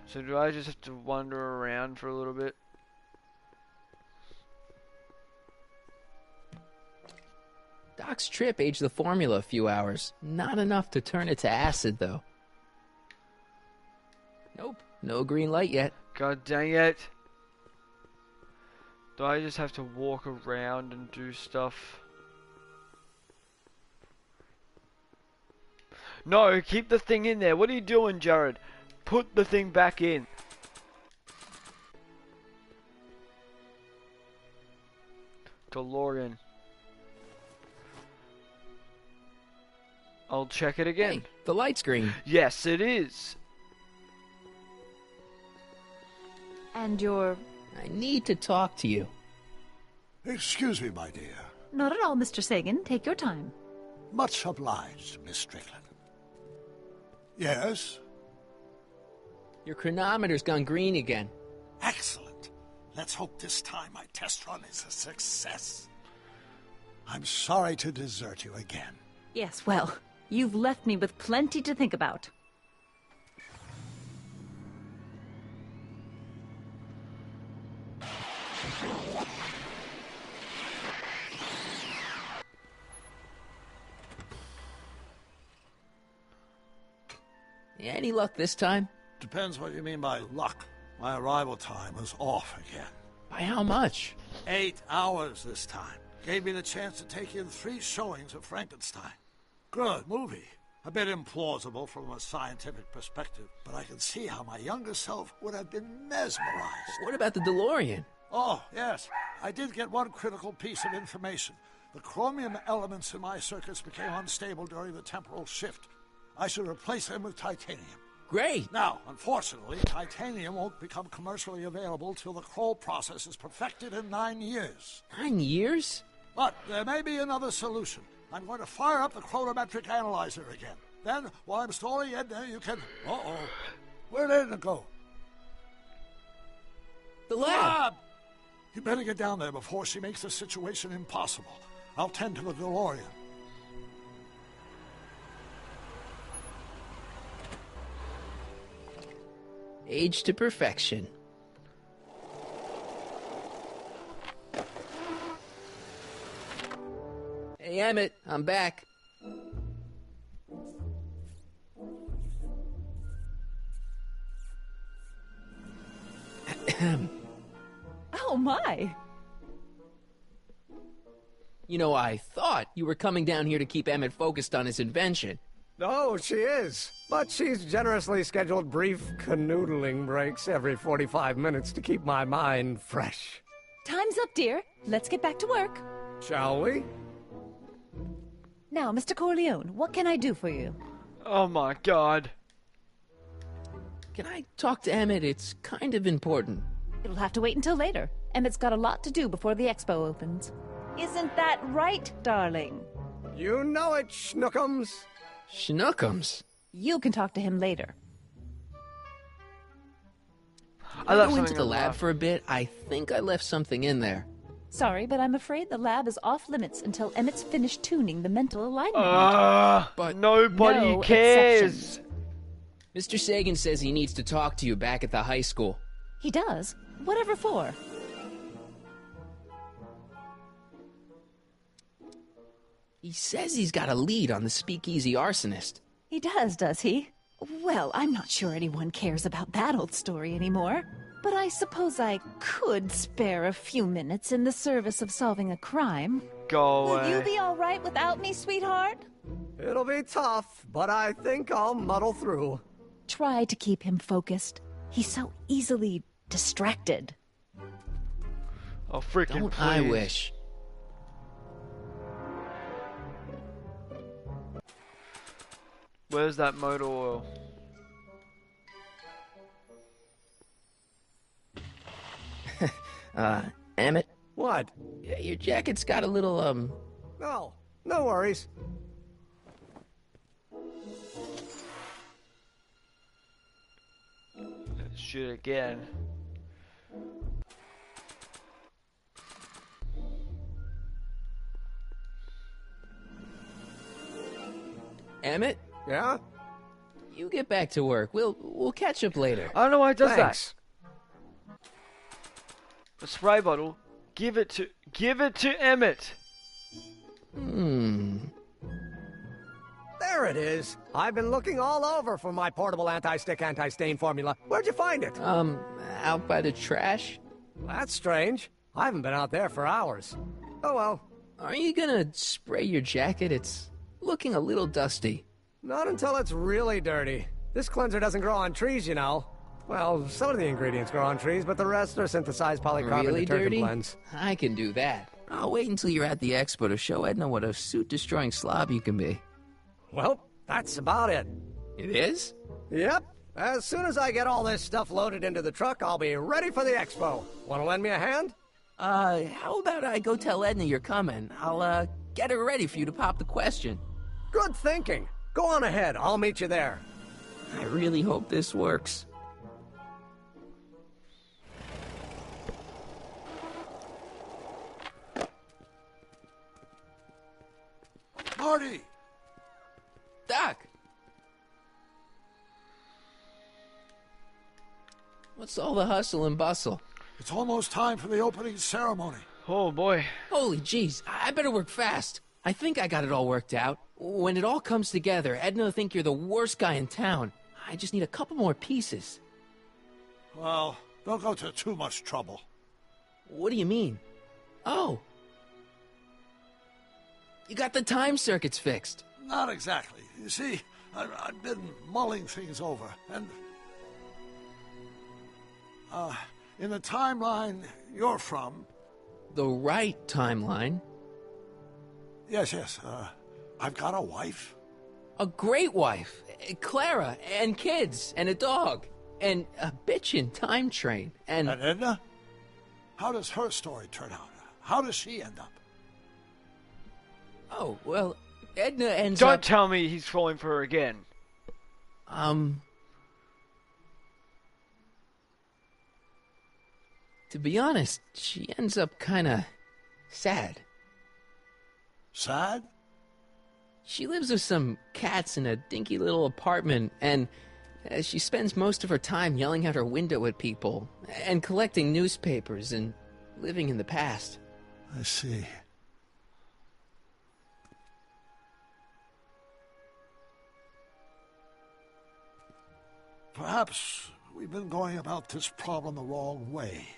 So do I just have to wander around for a little bit? Doc's trip aged the formula a few hours. Not enough to turn it to acid, though. Nope. No green light yet. God dang it. Do I just have to walk around and do stuff? No, keep the thing in there. What are you doing, Jared? Put the thing back in. DeLorean. I'll check it again. Hey, the light's green. Yes, it is. And you're... I need to talk to you. Excuse me, my dear. Not at all, Mr. Sagan. Take your time. Much obliged, Miss Strickland. Yes? Your chronometer's gone green again. Excellent. Let's hope this time my test run is a success. I'm sorry to desert you again. Yes, well, you've left me with plenty to think about. Any luck this time? Depends what you mean by luck. My arrival time was off again. By how much? 8 hours this time. Gave me the chance to take in 3 showings of Frankenstein. Good movie. A bit implausible from a scientific perspective, but I can see how my younger self would have been mesmerized. What about the DeLorean? Oh, yes. I did get one critical piece of information. The chromium elements in my circuits became unstable during the temporal shift. I should replace them with titanium. Great. Now, unfortunately, titanium won't become commercially available till the Kroll process is perfected in 9 years. 9 years? But there may be another solution. I'm going to fire up the chronometric analyzer again. Then, while I'm stalling Edna, you can... Uh-oh. Where did Edna go? The lab! You better get down there before she makes the situation impossible. I'll tend to the DeLorean. Age to perfection. Hey, Emmett, I'm back. Oh, my. You know, I thought you were coming down here to keep Emmett focused on his invention. Oh, she is. But she's generously scheduled brief canoodling breaks every 45 minutes to keep my mind fresh. Time's up, dear. Let's get back to work. Shall we? Now, Mr. Corleone, what can I do for you? Oh my god. Can I talk to Emmett? It's kind of important. It'll have to wait until later. Emmett's got a lot to do before the expo opens. Isn't that right, darling? You know it, Schnookums. Schnookums? You can talk to him later. I go into the lab for a bit. I think I left something in there. Sorry, but I'm afraid the lab is off limits until Emmett's finished tuning the mental alignment. But nobody cares. Exception. Mr. Sagan says he needs to talk to you back at the high school. He does? Whatever for? He says he's got a lead on the speakeasy arsonist. He does he? Well, I'm not sure anyone cares about that old story anymore. But I suppose I could spare a few minutes in the service of solving a crime. Go away. Will you be all right without me, sweetheart? It'll be tough, but I think I'll muddle through. Try to keep him focused. He's so easily distracted. Oh, freaking Don't please. I wish. Where's that motor oil? Emmett? What? Your jacket's got a little, No, no worries. Let's shoot again. Emmett? Yeah? You get back to work. We'll catch up later. I don't know why it does Thanks. that. A spray bottle. Give it to Emmett. There it is. I've been looking all over for my portable anti-stick, anti-stain formula. Where'd you find it? Out by the trash. That's strange. I haven't been out there for hours. Oh well. Are you gonna spray your jacket? It's looking a little dusty. Not until it's really dirty. This cleanser doesn't grow on trees, you know. Well, some of the ingredients grow on trees, but the rest are synthesized polycarbonate Really detergent dirty? blends. I can do that. I'll wait until you're at the expo to show Edna what a suit-destroying slob you can be. Well, that's about it. It is? Yep. As soon as I get all this stuff loaded into the truck, I'll be ready for the expo. Want to lend me a hand? How about I go tell Edna you're coming? I'll, get her ready for you to pop the question. Good thinking. Go on ahead. I'll meet you there. I really hope this works. Marty! Doc! What's all the hustle and bustle? It's almost time for the opening ceremony. Oh, boy. Holy jeez, I better work fast. I think I got it all worked out. When it all comes together, Edna will think you're the worst guy in town. I just need a couple more pieces. Well, don't go to too much trouble. What do you mean? Oh. You got the time circuits fixed. Not exactly. You see, I've been mulling things over, and... in the timeline you're from... The right timeline? Yes, I've got a wife. A great wife. Clara, and kids, and a dog, and a bitchin' time train, and... And Edna? How does her story turn out? How does she end up? Oh, well, Edna ends up... Don't tell me he's falling for her again. To be honest, she ends up kinda sad. Sad? She lives with some cats in a dinky little apartment, and she spends most of her time yelling out her window at people, and collecting newspapers, and living in the past. I see. Perhaps we've been going about this problem the wrong way.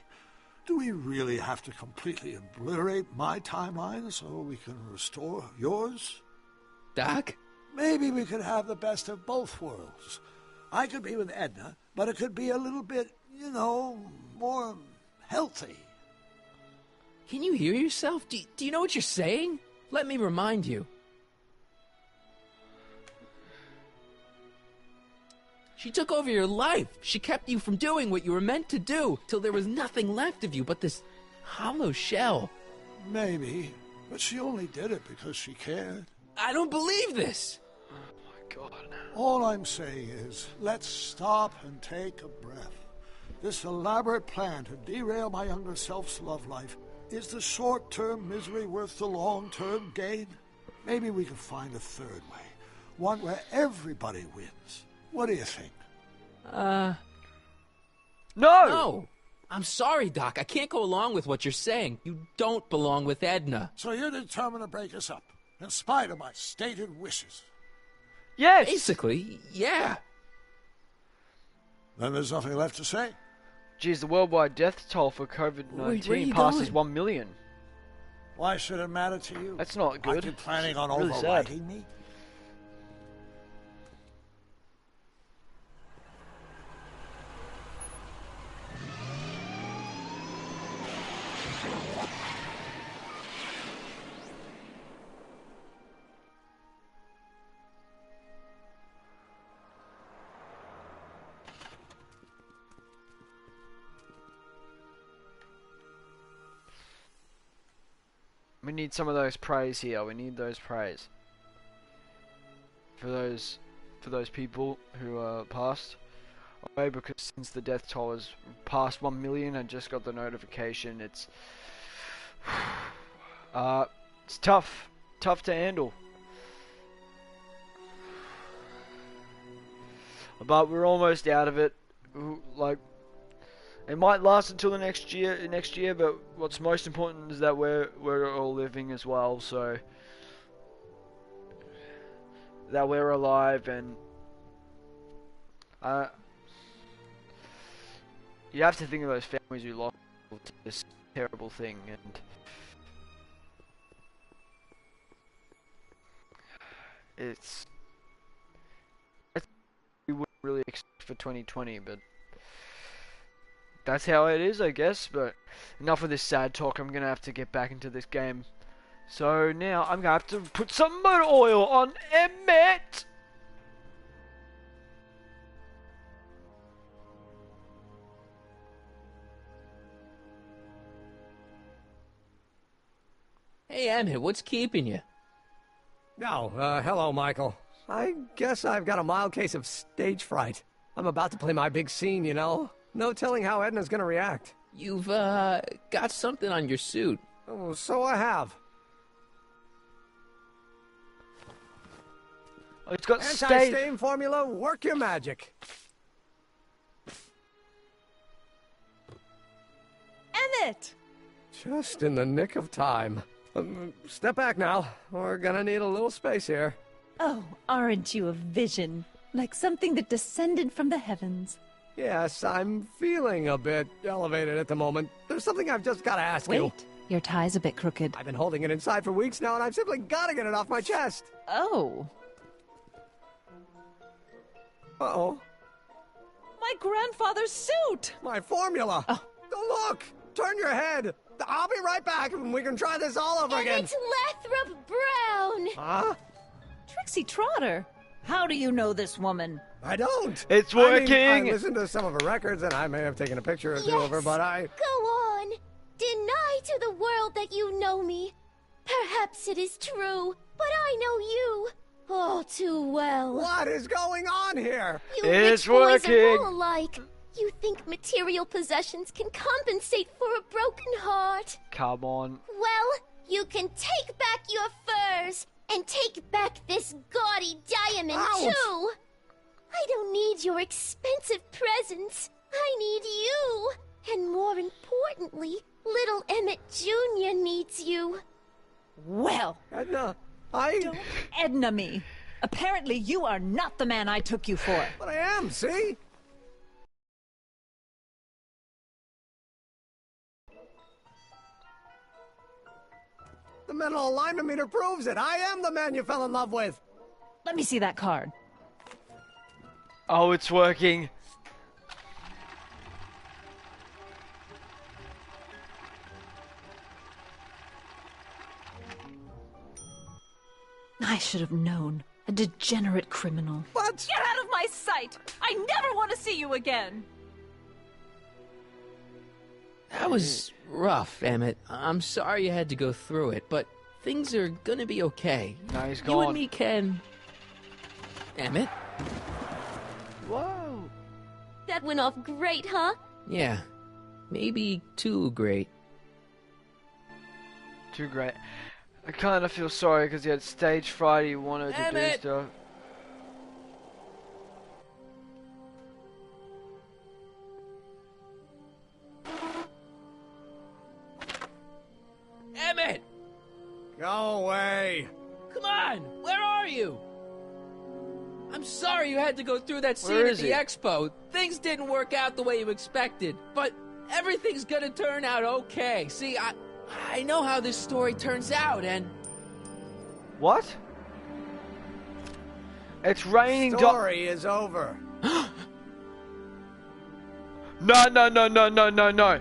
Do we really have to completely obliterate my timeline so we can restore yours? Doc? Maybe we could have the best of both worlds. I could be with Edna, but it could be a little bit, more healthy. Can you hear yourself? Do you know what you're saying? Let me remind you. She took over your life. She kept you from doing what you were meant to do, till there was nothing left of you but this hollow shell. Maybe, but she only did it because she cared. I don't believe this. Oh my God. All I'm saying is, let's stop and take a breath. This elaborate plan to derail my younger self's love life, is the short-term misery worth the long-term gain? Maybe we could find a third way, one where everybody wins. What do you think? No! No! I'm sorry, Doc. I can't go along with what you're saying. You don't belong with Edna. So you're determined to break us up, in spite of my stated wishes? Yes! Basically, yeah. Then there's nothing left to say. Geez, the worldwide death toll for COVID-19 passes 1 million. Why should it matter to you? That's not good. Aren't you planning on really overwriting me? We need some of those praise here. We need those praise for those people who passed away, because since the death toll has passed 1 million, I just got the notification. It's tough to handle, but we're almost out of it. Like, it might last until the next year, but what's most important is that we're all living as well, so that we're alive, and you have to think of those families who lost to this terrible thing, and it's we wouldn't really expect for 2020, but that's how it is, I guess. But enough of this sad talk. I'm gonna have to get back into this game. So now I'm gonna have to put some motor oil on Emmett. Hey, Emmett, what's keeping you? Oh, hello, Michael. I guess I've got a mild case of stage fright. I'm about to play my big scene, you know? No telling how Edna's gonna react. You've, got something on your suit. Oh, so I have. Oh, it's got anti-stain formula, work your magic. it! Just in the nick of time. Step back now. We're gonna need a little space here. Oh, aren't you a vision? Like something that descended from the heavens. Yes, I'm feeling a bit elevated at the moment. There's something I've just gotta ask you. Wait, your tie's a bit crooked. I've been holding it inside for weeks now, and I've simply gotta get it off my chest. Oh. Uh-oh. My grandfather's suit! My formula! Oh. Look! Turn your head! I'll be right back, and we can try this all over again. And it's Lathrop Brown! Huh? Trixie Trotter! How do you know this woman? I don't! It's working! I listened to some of her records, and I may have taken a picture or two of her, but I... Go on! Deny to the world that you know me. Perhaps it is true, but I know you all too well. What is going on here? You it's rich boys working! are all alike. You think material possessions can compensate for a broken heart. Come on. Well, you can take back your furs and take back this gaudy diamond, too. I don't need your expensive presents. I need you. And more importantly, little Emmett Jr. needs you. Well, Edna, Don't Edna me. Apparently you are not the man I took you for. But I am, see? The mental alignment meter proves it. I am the man you fell in love with. Let me see that card. Oh, it's working. I should have known. A degenerate criminal. What? Get out of my sight! I never want to see you again! That was rough, Emmett. I'm sorry you had to go through it, but things are gonna be okay. No, he's You gone. and me can... Emmett? Whoa. That went off great, huh? Yeah. Maybe too great. Too great. I kind of feel sorry because he had stage fright. He wanted to do stuff. Emmett! Go away. Come on! Where are you? I'm sorry you had to go through that scene Where at is the he? expo. Things didn't work out the way you expected, but everything's gonna turn out okay. See, I know how this story turns out, and... What? It's raining. Story is over. No, no, no, no, no, no, no. No,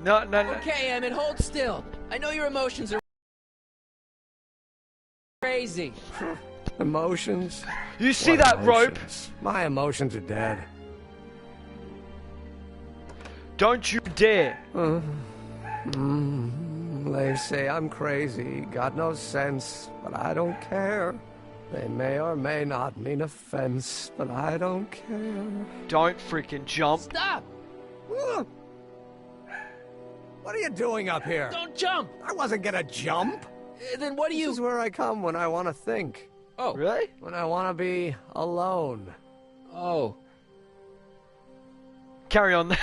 no, no. Okay, Emmett, hold still. I know your emotions are crazy. Emotions? You see What that rope? emotions? My emotions are dead. Don't you dare. They say I'm crazy, got no sense, but I don't care. They may or may not mean offense, but I don't care. Don't freaking jump. Stop! What are you doing up here? Don't jump! I wasn't gonna jump. Then what do you... This is where I come when I want to think. Oh. Really? When I want to be alone. Oh. Carry on.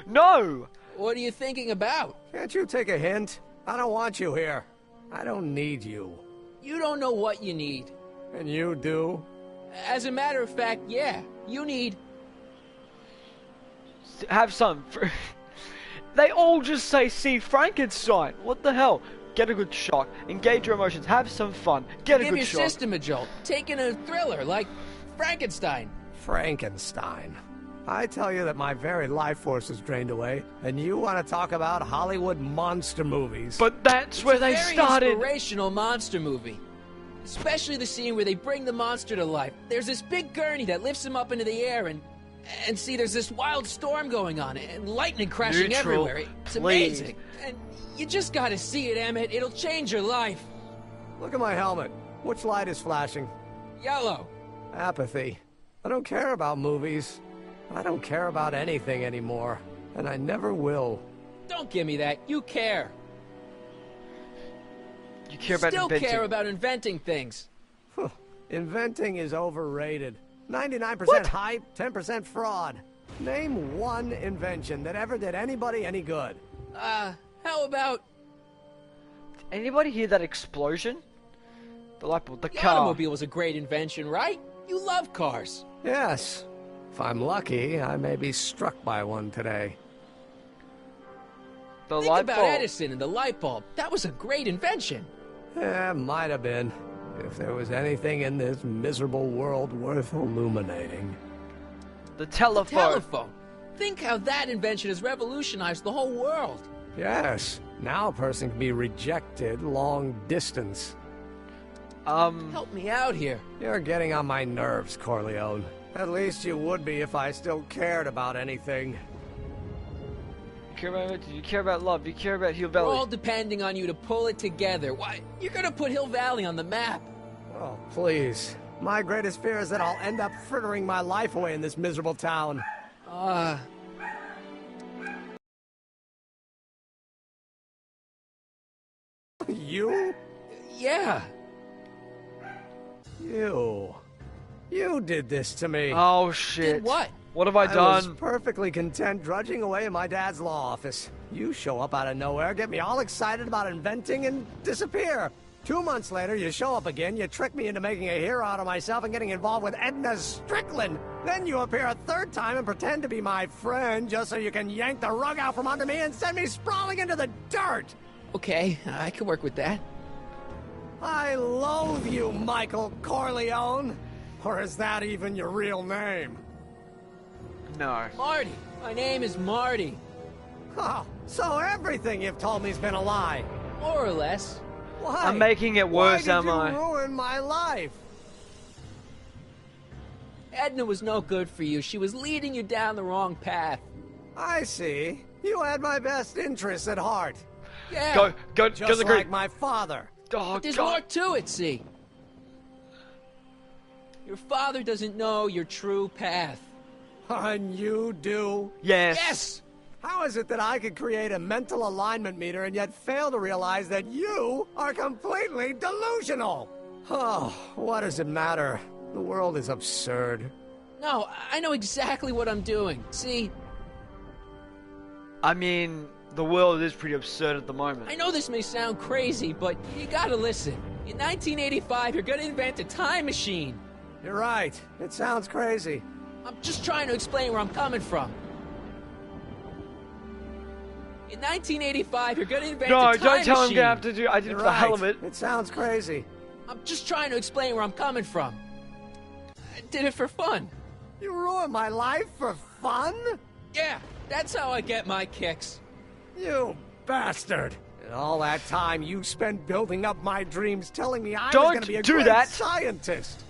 No! What are you thinking about? Can't you take a hint? I don't want you here. I don't need you. You don't know what you need. And you do? As a matter of fact, yeah. You need... Have some. They all just say, see Frankenstein. What the hell? Get a good shock. Engage your emotions. Have some fun. Get a Give good your shock. system a jolt. Take in a thriller like Frankenstein. Frankenstein. I tell you that my very life force is drained away, and you want to talk about Hollywood monster movies. But that's where they started. Very inspirational monster movie. Especially the scene where they bring the monster to life. There's this big gurney that lifts him up into the air, and see, there's this wild storm going on, and lightning crashing Neutral, everywhere. It's please. amazing. And you just gotta see it, Emmett. It'll change your life. Look at my helmet. Which light is flashing? Yellow. Apathy. I don't care about movies. I don't care about anything anymore. And I never will. Don't give me that. You care. You care about Still inventing. care about inventing things. Inventing is overrated. 99% hype, 10% fraud. Name one invention that ever did anybody any good. How about... Anybody hear that explosion? The light bulb, the The car. automobile was a great invention, right? You love cars. Yes. If I'm lucky, I may be struck by one today. The Think light about bulb. Edison and the light bulb. That was a great invention. Yeah, might have been. If there was anything in this miserable world worth illuminating. The telephone. Telephone. Think how that invention has revolutionized the whole world. Yes. Now a person can be rejected long distance. Help me out here. You're getting on my nerves, Corleone. At least you would be if I still cared about anything. You care about, do you care about love? Do you care about Hill We're Valley? all depending on you to pull it together. Why? You're gonna put Hill Valley on the map. Oh, please. My greatest fear is that I'll end up frittering my life away in this miserable town. You? Yeah. You did this to me. Oh shit. Did what? What have I done? I was perfectly content drudging away in my dad's law office. You show up out of nowhere, get me all excited about inventing, and disappear. 2 months later, you show up again, you trick me into making a hero out of myself and getting involved with Edna Strickland. Then you appear a third time and pretend to be my friend just so you can yank the rug out from under me and send me sprawling into the dirt. Okay, I can work with that. I loathe you, Michael Corleone. Or is that even your real name? No. Marty. My name is Marty. Oh, so everything you've told me's been a lie. More or less. Why? I'm making it worse, Why did am I? you ruin my life? Edna was no good for you. She was leading you down the wrong path. I see. You had my best interests at heart. Yeah. Go Just to the like my father. Oh, But there's God. more to it, see. Your father doesn't know your true path. And you do? Yes. Yes! How is it that I could create a mental alignment meter and yet fail to realize that you are completely delusional? Oh, what does it matter? The world is absurd. No, I know exactly what I'm doing. See, I mean, the world is pretty absurd at the moment. I know this may sound crazy, but you gotta listen. In 1985, you're gonna invent a time machine. You're right. It sounds crazy. I'm just trying to explain where I'm coming from. In 1985, you're gonna invent a No, time don't tell him machine. you have to do. I did it for the hell of it. It sounds crazy. I'm just trying to explain where I'm coming from. I did it for fun. You ruined my life for fun? Yeah, that's how I get my kicks. You bastard. And all that time you spent building up my dreams, telling me I was Don't going to be a do great that. scientist.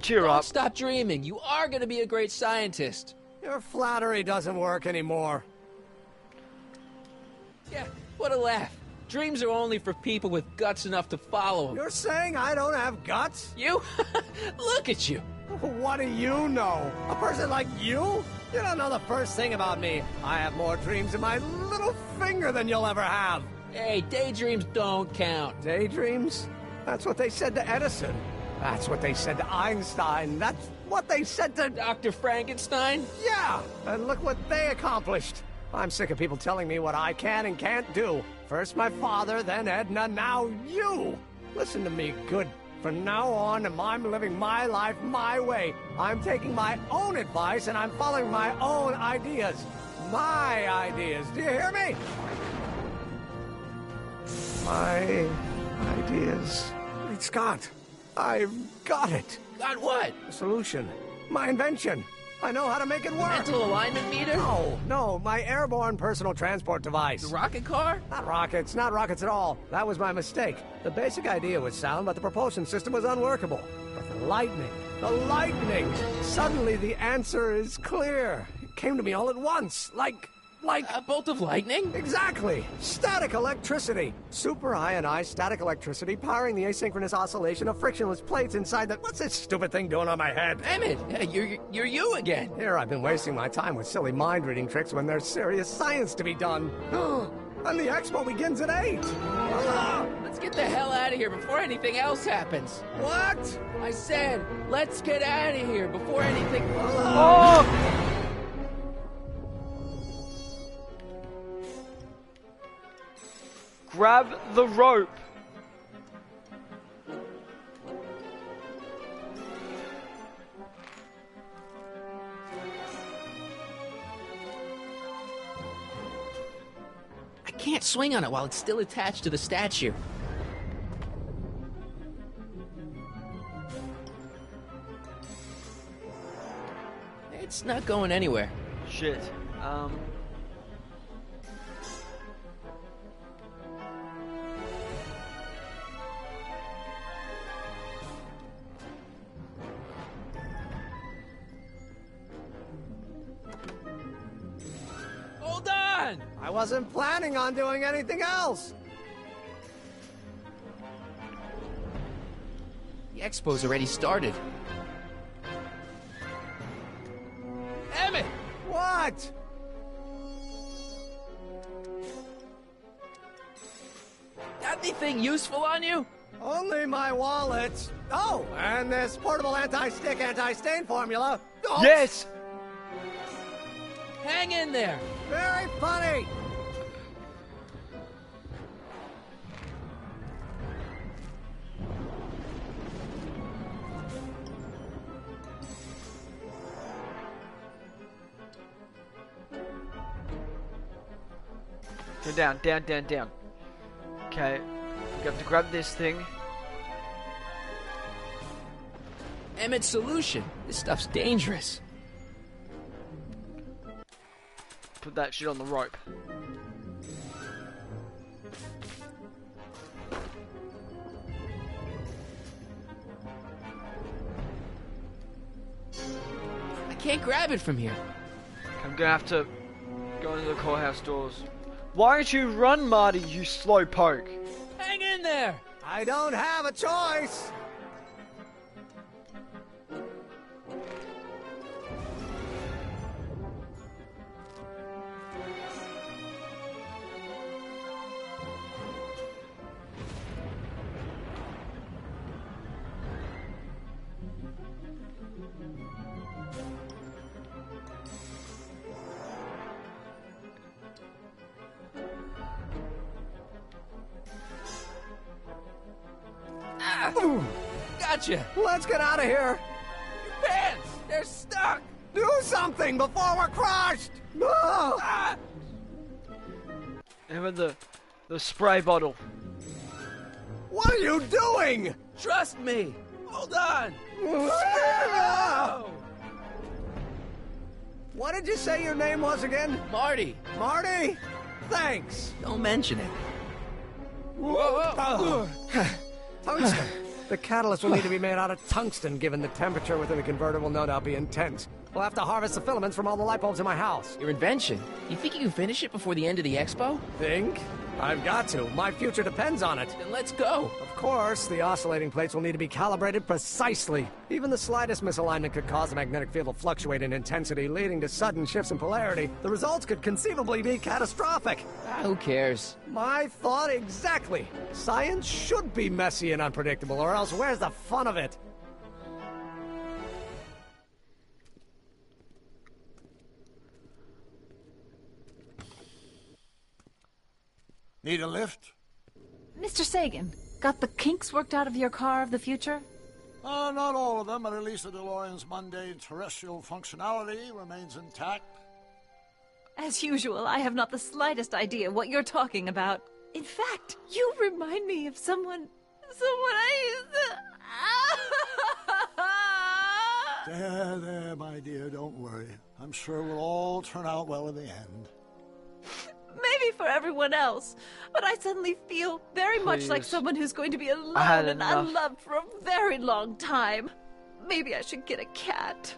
Cheer Don't up. stop dreaming. You are gonna be a great scientist. Your flattery doesn't work anymore. Yeah, what a laugh. Dreams are only for people with guts enough to follow them. You're saying I don't have guts? You? Look at you. What do you know? A person like you? You don't know the first thing about me. I have more dreams in my little finger than you'll ever have. Hey, daydreams don't count. Daydreams? That's what they said to Edison. That's what they said to Einstein. That's what they said to... Dr. Frankenstein? Yeah, and look what they accomplished. I'm sick of people telling me what I can and can't do. First my father, then Edna, now you. Listen to me good. From now on, I'm living my life my way. I'm taking my own advice and I'm following my own ideas. My ideas. Do you hear me? My ideas. Great Scott. I've got it. Got what? The solution. My invention. I know how to make it work. Mental alignment meter? No, my airborne personal transport device. The rocket car? Not rockets at all. That was my mistake. The basic idea was sound, but the propulsion system was unworkable. But the lightning! Suddenly the answer is clear. It came to me all at once, like a bolt of lightning? Exactly! Static electricity! Super ionized static electricity powering the asynchronous oscillation of frictionless plates inside the... What's this stupid thing doing on my head? Emmett, you're you again. Here I've been wasting my time with silly mind-reading tricks when there's serious science to be done. And the expo begins at 8! Let's get the hell out of here before anything else happens. What? I said, let's get out of here before anything... Grab the rope. I can't swing on it while it's still attached to the statue. It's not going anywhere. Shit. Hold on! I wasn't planning on doing anything else. The expo's already started. Emmett! What? Got anything useful on you? Only my wallet. Oh, and this portable anti-stick, anti-stain formula. Oh. Yes! Hang in there. Very funny. Go down, down, down, down. Okay, we have to grab this thing. Emmett's solution. This stuff's dangerous. Put that shit on the rope. I can't grab it from here. I'm gonna have to go into the courthouse doors. Why don't you run, Marty, you slow poke? Hang in there! I don't have a choice! Gotcha! Let's get out of here! Your pants! They're stuck! Do something before we're crushed! Ah! And with the spray bottle. What are you doing? Trust me! Hold on! What did you say your name was again? Marty. Marty? Thanks. Don't mention it. Whoa. Tungsten. The catalyst will need to be made out of tungsten, given the temperature within the converter will no doubt be intense. We'll have to harvest the filaments from all the light bulbs in my house. Your invention. You think you can finish it before the end of the expo? Think? I've got to. My future depends on it. Then let's go. Of course, the oscillating plates will need to be calibrated precisely. Even the slightest misalignment could cause the magnetic field to fluctuate in intensity, leading to sudden shifts in polarity. The results could conceivably be catastrophic. Who cares? My thought exactly. Science should be messy and unpredictable, or else where's the fun of it? Need a lift? Mr. Sagan, got the kinks worked out of your car of the future? Not all of them, but at least the DeLorean's mundane terrestrial functionality remains intact. As usual, I have not the slightest idea what you're talking about. In fact, you remind me of someone I used to... There, my dear, don't worry. I'm sure we'll all turn out well in the end. Maybe for everyone else, but I suddenly feel very much like someone who's going to be alone and unloved for a very long time. Maybe I should get a cat.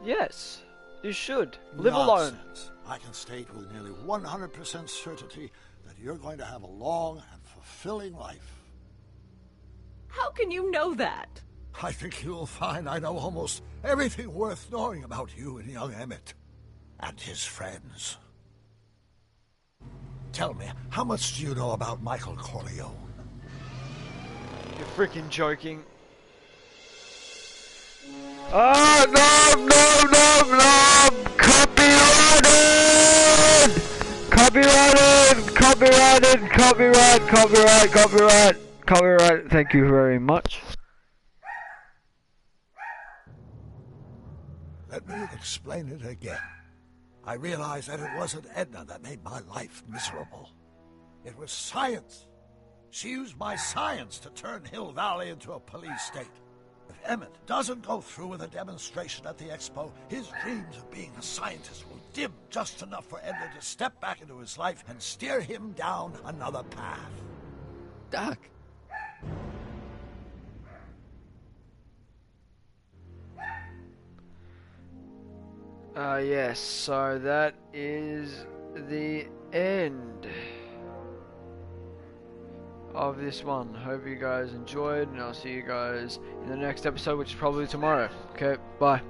Yes, you should. Live alone. I can state with nearly 100% certainty that you're going to have a long and fulfilling life. How can you know that? I think you'll find I know almost everything worth knowing about you and young Emmett. And his friends. Tell me, how much do you know about Michael Corleone? You're freaking joking. Oh, no! Copyrighted! Copyrighted! copyrighted, copyright. Thank you very much. Let me explain it again. I realized that it wasn't Edna that made my life miserable. It was science. She used my science to turn Hill Valley into a police state. If Emmett doesn't go through with a demonstration at the expo, his dreams of being a scientist will dim just enough for Edna to step back into his life and steer him down another path. Doc. Yes, so that is the end of this one. Hope you guys enjoyed, and I'll see you guys in the next episode, which is probably tomorrow. Okay, bye.